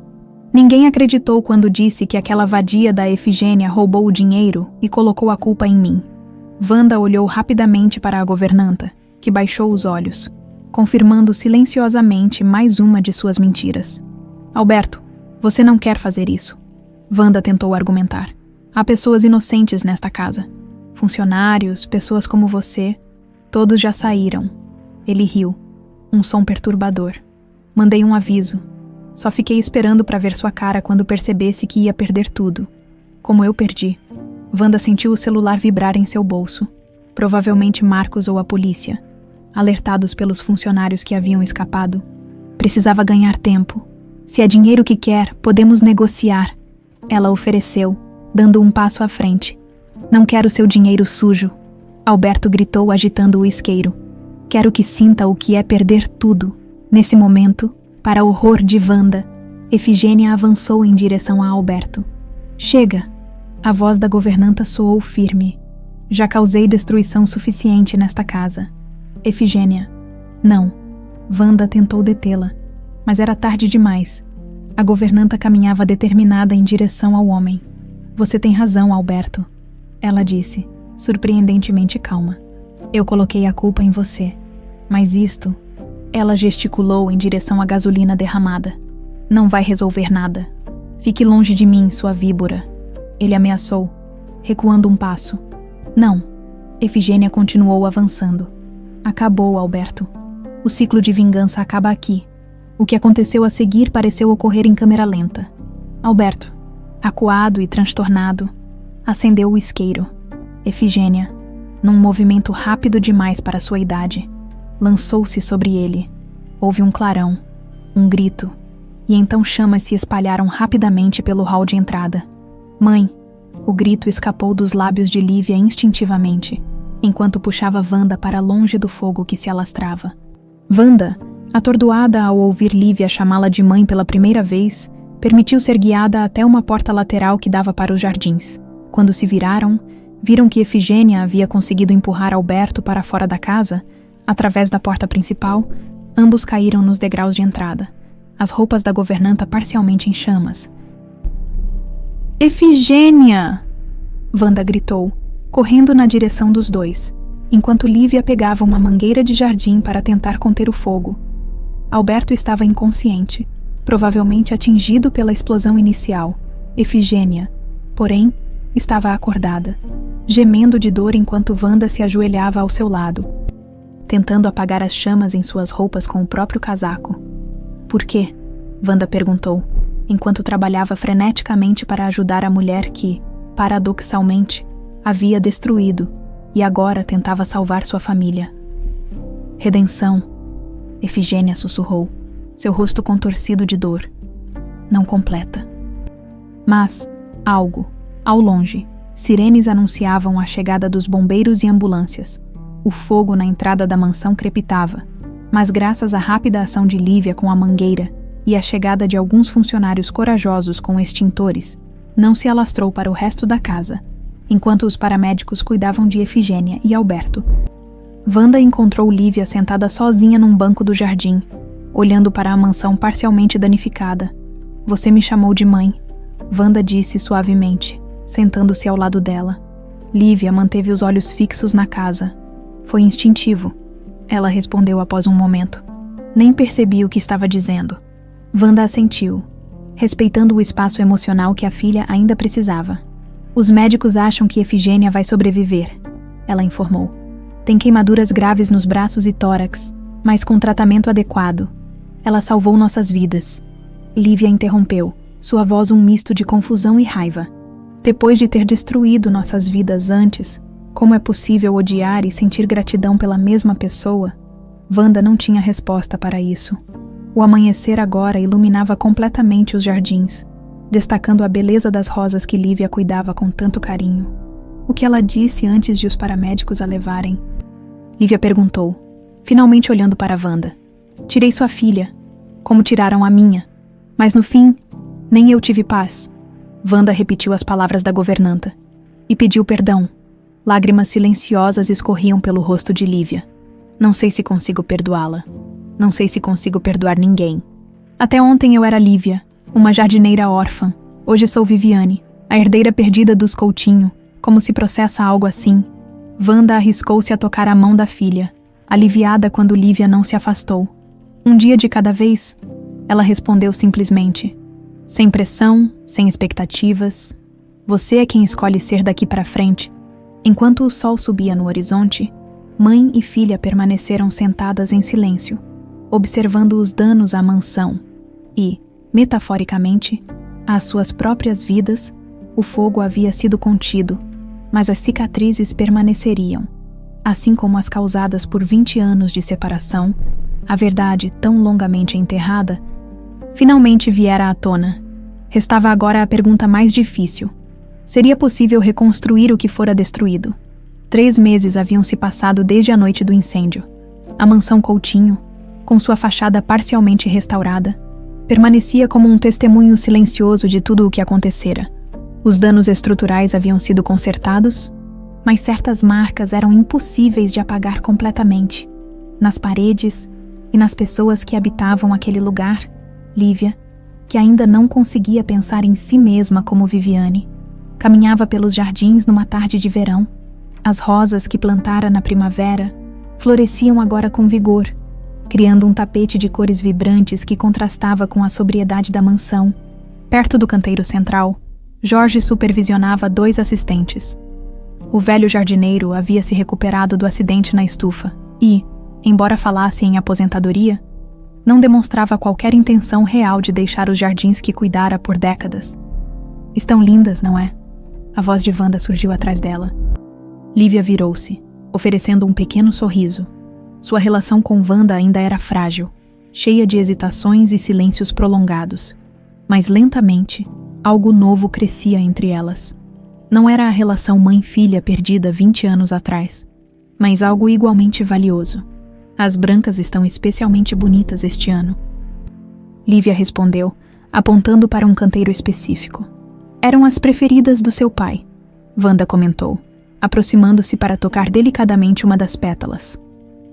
Ninguém acreditou quando disse que aquela vadia da Efigênia roubou o dinheiro e colocou a culpa em mim. Wanda olhou rapidamente para a governanta, que baixou os olhos, confirmando silenciosamente mais uma de suas mentiras. Alberto, você não quer fazer isso. Wanda tentou argumentar. Há pessoas inocentes nesta casa. Funcionários, pessoas como você. Todos já saíram. Ele riu. Um som perturbador. Mandei um aviso. Só fiquei esperando para ver sua cara quando percebesse que ia perder tudo. Como eu perdi. Wanda sentiu o celular vibrar em seu bolso. Provavelmente Marcos ou a polícia. Alertados pelos funcionários que haviam escapado. Precisava ganhar tempo. Se é dinheiro que quer, podemos negociar. Ela ofereceu, dando um passo à frente. Não quero seu dinheiro sujo. Alberto gritou agitando o isqueiro. Quero que sinta o que é perder tudo. Nesse momento, para horror de Wanda, Efigênia avançou em direção a Alberto. Chega! A voz da governanta soou firme. Já causei destruição suficiente nesta casa. Efigênia. Não. Wanda tentou detê-la, mas era tarde demais. A governanta caminhava determinada em direção ao homem. Você tem razão, Alberto, ela disse, surpreendentemente calma. Eu coloquei a culpa em você. Mas isto... Ela gesticulou em direção à gasolina derramada. Não vai resolver nada. Fique longe de mim, sua víbora. Ele ameaçou, recuando um passo. Não. Efigênia continuou avançando. Acabou, Alberto. O ciclo de vingança acaba aqui. O que aconteceu a seguir pareceu ocorrer em câmera lenta. Alberto, acuado e transtornado, acendeu o isqueiro. Efigênia, num movimento rápido demais para sua idade, lançou-se sobre ele. Houve um clarão, um grito, e então chamas se espalharam rapidamente pelo hall de entrada. Mãe! O grito escapou dos lábios de Lívia instintivamente, enquanto puxava Wanda para longe do fogo que se alastrava. Wanda, atordoada ao ouvir Lívia chamá-la de mãe pela primeira vez, permitiu ser guiada até uma porta lateral que dava para os jardins. Quando se viraram, viram que Efigênia havia conseguido empurrar Alberto para fora da casa. Através da porta principal, ambos caíram nos degraus de entrada, as roupas da governanta parcialmente em chamas. Efigênia! Wanda gritou, correndo na direção dos dois, enquanto Lívia pegava uma mangueira de jardim para tentar conter o fogo. Alberto estava inconsciente, provavelmente atingido pela explosão inicial. Efigênia, porém, estava acordada, gemendo de dor enquanto Wanda se ajoelhava ao seu lado, tentando apagar as chamas em suas roupas com o próprio casaco. Por quê? Wanda perguntou, enquanto trabalhava freneticamente para ajudar a mulher que, paradoxalmente, havia destruído e agora tentava salvar sua família. Redenção, Efigênia sussurrou, seu rosto contorcido de dor. Não completa. Mas, algo, ao longe, sirenes anunciavam a chegada dos bombeiros e ambulâncias. O fogo na entrada da mansão crepitava, mas graças à rápida ação de Lívia com a mangueira e à chegada de alguns funcionários corajosos com extintores, não se alastrou para o resto da casa, enquanto os paramédicos cuidavam de Efigênia e Alberto. Wanda encontrou Lívia sentada sozinha num banco do jardim, olhando para a mansão parcialmente danificada. Você me chamou de mãe, Wanda disse suavemente, sentando-se ao lado dela. Lívia manteve os olhos fixos na casa. Foi instintivo, ela respondeu após um momento. Nem percebi o que estava dizendo. Wanda assentiu, respeitando o espaço emocional que a filha ainda precisava. Os médicos acham que Efigênia vai sobreviver, ela informou. Tem queimaduras graves nos braços e tórax, mas com tratamento adequado. Ela salvou nossas vidas. Lívia interrompeu, sua voz um misto de confusão e raiva. Depois de ter destruído nossas vidas antes, como é possível odiar e sentir gratidão pela mesma pessoa? Wanda não tinha resposta para isso. O amanhecer agora iluminava completamente os jardins, destacando a beleza das rosas que Lívia cuidava com tanto carinho. O que ela disse antes de os paramédicos a levarem? Lívia perguntou, finalmente olhando para Wanda. Tirei sua filha, como tiraram a minha. Mas no fim, nem eu tive paz. Wanda repetiu as palavras da governanta e pediu perdão. Lágrimas silenciosas escorriam pelo rosto de Lívia. Não sei se consigo perdoá-la. Não sei se consigo perdoar ninguém. Até ontem eu era Lívia, uma jardineira órfã. Hoje sou Viviane, a herdeira perdida dos Coutinho. Como se processa algo assim? Wanda arriscou-se a tocar a mão da filha, aliviada quando Lívia não se afastou. Um dia de cada vez? Ela respondeu simplesmente. Sem pressão, sem expectativas. Você é quem escolhe ser daqui para frente. Enquanto o sol subia no horizonte, mãe e filha permaneceram sentadas em silêncio, observando os danos à mansão e, metaforicamente, às suas próprias vidas. O fogo havia sido contido, mas as cicatrizes permaneceriam, assim como as causadas por 20 anos de separação. A verdade, tão longamente enterrada, finalmente viera à tona. Restava agora a pergunta mais difícil. Seria possível reconstruir o que fora destruído? 3 meses haviam se passado desde a noite do incêndio. A mansão Coutinho, com sua fachada parcialmente restaurada, permanecia como um testemunho silencioso de tudo o que acontecera. Os danos estruturais haviam sido consertados, mas certas marcas eram impossíveis de apagar completamente. Nas paredes, e nas pessoas que habitavam aquele lugar. Lívia, que ainda não conseguia pensar em si mesma como Viviane, caminhava pelos jardins numa tarde de verão. As rosas que plantara na primavera floresciam agora com vigor, criando um tapete de cores vibrantes que contrastava com a sobriedade da mansão. Perto do canteiro central, Jorge supervisionava 2 assistentes. O velho jardineiro havia se recuperado do acidente na estufa e, embora falasse em aposentadoria, não demonstrava qualquer intenção real de deixar os jardins que cuidara por décadas. Estão lindas, não é? A voz de Wanda surgiu atrás dela. Lívia virou-se, oferecendo um pequeno sorriso. Sua relação com Wanda ainda era frágil, cheia de hesitações e silêncios prolongados. Mas lentamente, algo novo crescia entre elas. Não era a relação mãe-filha perdida 20 anos atrás, mas algo igualmente valioso. As brancas estão especialmente bonitas este ano. Lívia respondeu, apontando para um canteiro específico. Eram as preferidas do seu pai, Wanda comentou, aproximando-se para tocar delicadamente uma das pétalas.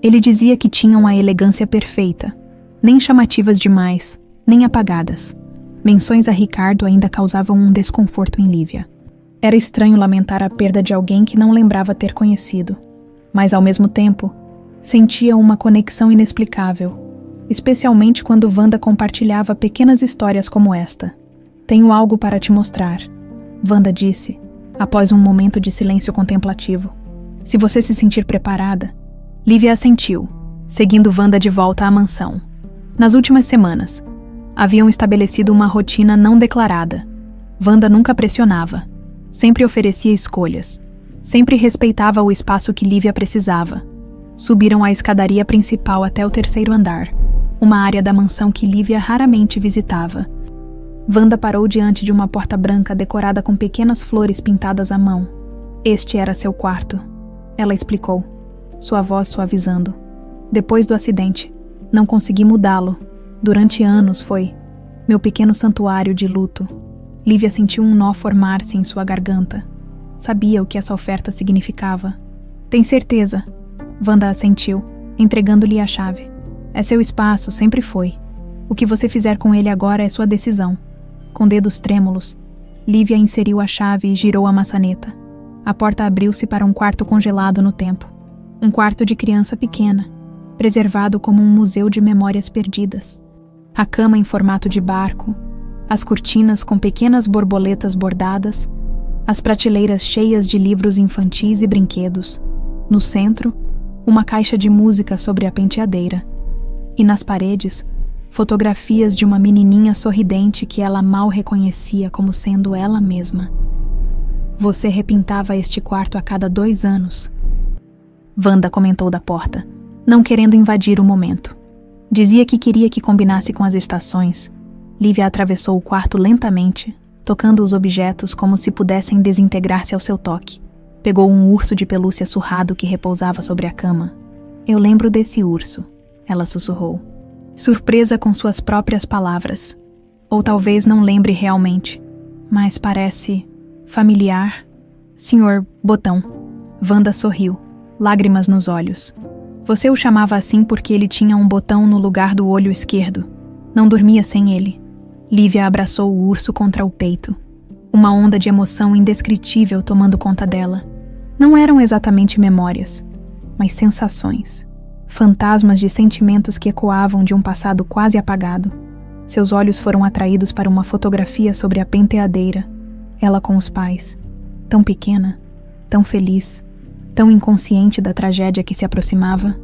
Ele dizia que tinham a elegância perfeita, nem chamativas demais, nem apagadas. Menções a Ricardo ainda causavam um desconforto em Lívia. Era estranho lamentar a perda de alguém que não lembrava ter conhecido, mas ao mesmo tempo, sentia uma conexão inexplicável, especialmente quando Wanda compartilhava pequenas histórias como esta. Tenho algo para te mostrar, Wanda disse, após um momento de silêncio contemplativo. Se você se sentir preparada. Lívia assentiu, seguindo Wanda de volta à mansão. Nas últimas semanas, haviam estabelecido uma rotina não declarada. Wanda nunca pressionava, sempre oferecia escolhas, sempre respeitava o espaço que Lívia precisava. Subiram a escadaria principal até o 3º andar, uma área da mansão que Lívia raramente visitava. Wanda parou diante de uma porta branca decorada com pequenas flores pintadas à mão. Este era seu quarto, ela explicou, sua voz suavizando. Depois do acidente, não consegui mudá-lo. Durante anos foi meu pequeno santuário de luto. Lívia sentiu um nó formar-se em sua garganta. Sabia o que essa oferta significava. Tem certeza? Wanda assentiu, entregando-lhe a chave. É seu espaço, sempre foi. O que você fizer com ele agora é sua decisão. Com dedos trêmulos, Lívia inseriu a chave e girou a maçaneta. A porta abriu-se para um quarto congelado no tempo. Um quarto de criança pequena, preservado como um museu de memórias perdidas. A cama em formato de barco, as cortinas com pequenas borboletas bordadas, as prateleiras cheias de livros infantis e brinquedos. No centro, uma caixa de música sobre a penteadeira. E nas paredes, fotografias de uma menininha sorridente que ela mal reconhecia como sendo ela mesma. Você repintava este quarto a cada 2 anos. Wanda comentou da porta, não querendo invadir o momento. Dizia que queria que combinasse com as estações. Lívia atravessou o quarto lentamente, tocando os objetos como se pudessem desintegrar-se ao seu toque. Pegou um urso de pelúcia surrado que repousava sobre a cama. Eu lembro desse urso, ela sussurrou, surpresa com suas próprias palavras. Ou talvez não lembre realmente, mas parece familiar. Sr. Botão. Wanda sorriu, lágrimas nos olhos. Você o chamava assim porque ele tinha um botão no lugar do olho esquerdo. Não dormia sem ele. Lívia abraçou o urso contra o peito. Uma onda de emoção indescritível tomando conta dela. Não eram exatamente memórias, mas sensações. Fantasmas de sentimentos que ecoavam de um passado quase apagado. Seus olhos foram atraídos para uma fotografia sobre a penteadeira. Ela com os pais. Tão pequena, tão feliz, tão inconsciente da tragédia que se aproximava.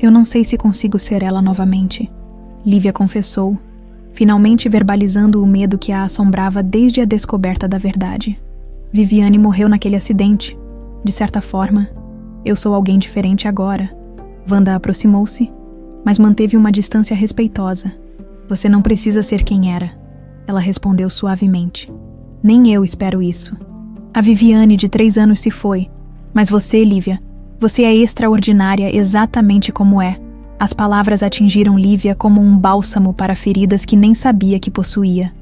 Eu não sei se consigo ser ela novamente, Lívia confessou, finalmente verbalizando o medo que a assombrava desde a descoberta da verdade. Viviane morreu naquele acidente. De certa forma, eu sou alguém diferente agora. Wanda aproximou-se, mas manteve uma distância respeitosa. Você não precisa ser quem era, ela respondeu suavemente. Nem eu espero isso. A Viviane de 3 anos se foi, mas você, Lívia, você é extraordinária exatamente como é. As palavras atingiram Lívia como um bálsamo para feridas que nem sabia que possuía.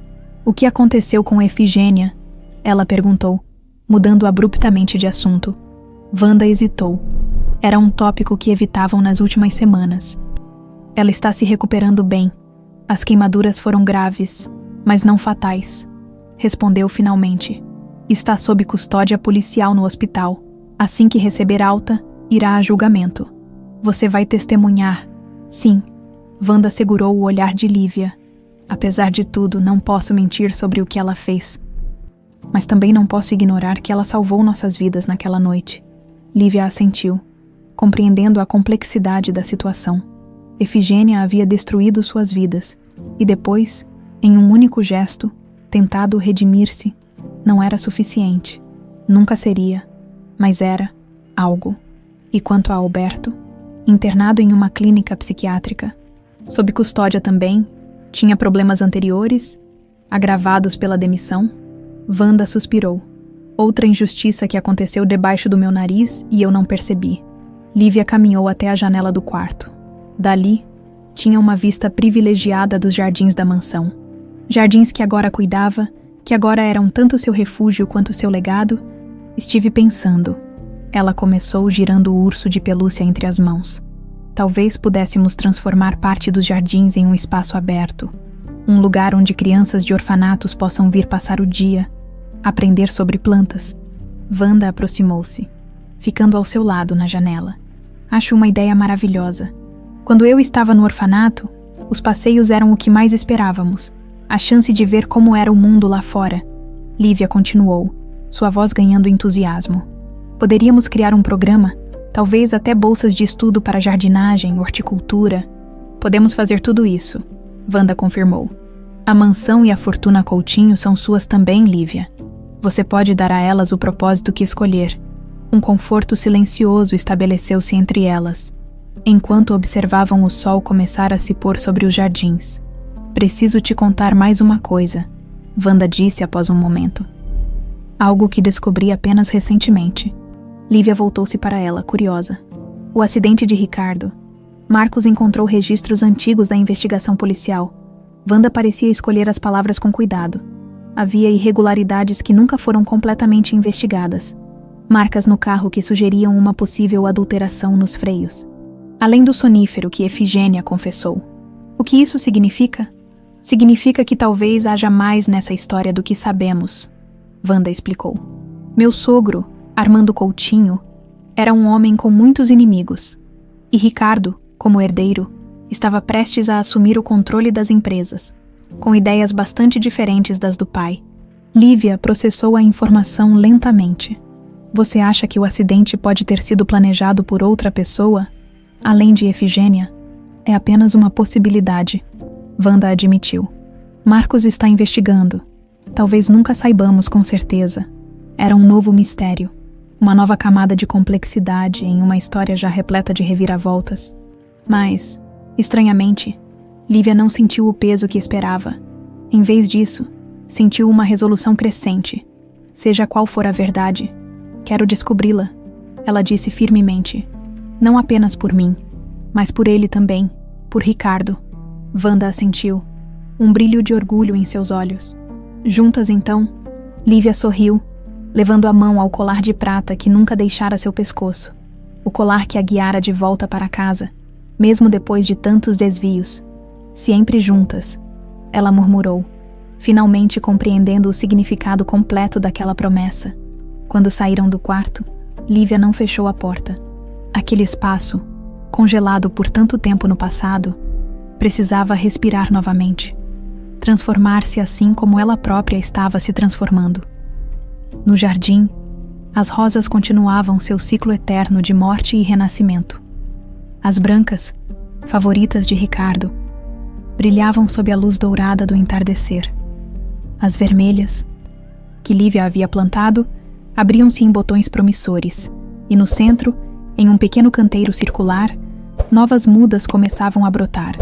O que aconteceu com Efigênia? Ela perguntou, mudando abruptamente de assunto. Wanda hesitou. Era um tópico que evitavam nas últimas semanas. Ela está se recuperando bem. As queimaduras foram graves, mas não fatais. Respondeu finalmente. Está sob custódia policial no hospital. Assim que receber alta, irá a julgamento. Você vai testemunhar. Sim. Wanda segurou o olhar de Lívia. Apesar de tudo, não posso mentir sobre o que ela fez. Mas também não posso ignorar que ela salvou nossas vidas naquela noite. Lívia assentiu, compreendendo a complexidade da situação. Efigênia havia destruído suas vidas, e depois, em um único gesto, tentado redimir-se. Não era suficiente. Nunca seria, mas era algo. E quanto a Alberto, internado em uma clínica psiquiátrica, sob custódia também, tinha problemas anteriores, agravados pela demissão. Wanda suspirou. Outra injustiça que aconteceu debaixo do meu nariz e eu não percebi. Lívia caminhou até a janela do quarto. Dali, tinha uma vista privilegiada dos jardins da mansão. Jardins que agora cuidava, que agora eram tanto seu refúgio quanto seu legado. Estive pensando. Ela começou girando o urso de pelúcia entre as mãos. Talvez pudéssemos transformar parte dos jardins em um espaço aberto. Um lugar onde crianças de orfanatos possam vir passar o dia, aprender sobre plantas. Wanda aproximou-se, ficando ao seu lado na janela. Acho uma ideia maravilhosa. Quando eu estava no orfanato, os passeios eram o que mais esperávamos. A chance de ver como era o mundo lá fora. Lívia continuou, sua voz ganhando entusiasmo. Poderíamos criar um programa, talvez até bolsas de estudo para jardinagem, horticultura. Podemos fazer tudo isso, Wanda confirmou. A mansão e a fortuna Coutinho são suas também, Lívia. Você pode dar a elas o propósito que escolher. Um conforto silencioso estabeleceu-se entre elas, enquanto observavam o sol começar a se pôr sobre os jardins. Preciso te contar mais uma coisa, Wanda disse após um momento. Algo que descobri apenas recentemente. Lívia voltou-se para ela, curiosa. O acidente de Ricardo. Marcos encontrou registros antigos da investigação policial. Wanda parecia escolher as palavras com cuidado. Havia irregularidades que nunca foram completamente investigadas. Marcas no carro que sugeriam uma possível adulteração nos freios. Além do sonífero que Efigênia confessou. O que isso significa? Significa que talvez haja mais nessa história do que sabemos, Wanda explicou. Meu sogro, Armando Coutinho, era um homem com muitos inimigos. E Ricardo, como herdeiro, estava prestes a assumir o controle das empresas, com ideias bastante diferentes das do pai. Lívia processou a informação lentamente. Você acha que o acidente pode ter sido planejado por outra pessoa, além de Efigênia? É apenas uma possibilidade, Wanda admitiu. Marcos está investigando. Talvez nunca saibamos com certeza. Era um novo mistério, uma nova camada de complexidade em uma história já repleta de reviravoltas. Mas, estranhamente, Lívia não sentiu o peso que esperava. Em vez disso, sentiu uma resolução crescente. Seja qual for a verdade, quero descobri-la, ela disse firmemente. Não apenas por mim, mas por ele também, por Ricardo. Wanda assentiu, um brilho de orgulho em seus olhos. Juntas então, Lívia sorriu, levando a mão ao colar de prata que nunca deixara seu pescoço. O colar que a guiara de volta para casa, mesmo depois de tantos desvios. Sempre juntas, ela murmurou, finalmente compreendendo o significado completo daquela promessa. Quando saíram do quarto, Lívia não fechou a porta. Aquele espaço, congelado por tanto tempo no passado, precisava respirar novamente, transformar-se assim como ela própria estava se transformando. No jardim, as rosas continuavam seu ciclo eterno de morte e renascimento. As brancas, favoritas de Ricardo, brilhavam sob a luz dourada do entardecer. As vermelhas, que Lívia havia plantado, abriam-se em botões promissores, e no centro, em um pequeno canteiro circular, novas mudas começavam a brotar.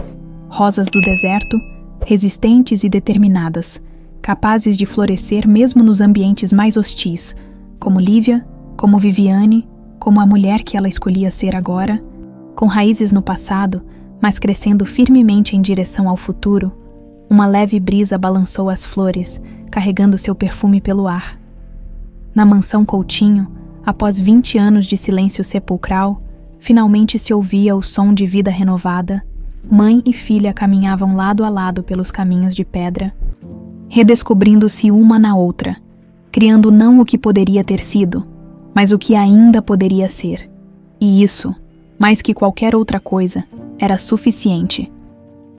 Rosas do deserto, resistentes e determinadas, capazes de florescer mesmo nos ambientes mais hostis, como Lívia, como Viviane, como a mulher que ela escolhia ser agora, com raízes no passado, mas crescendo firmemente em direção ao futuro. Uma leve brisa balançou as flores, carregando seu perfume pelo ar. Na mansão Coutinho, após 20 anos de silêncio sepulcral, finalmente se ouvia o som de vida renovada, Mãe e filha caminhavam lado a lado pelos caminhos de pedra, redescobrindo-se uma na outra, criando não o que poderia ter sido, mas o que ainda poderia ser. E isso, mais que qualquer outra coisa, era suficiente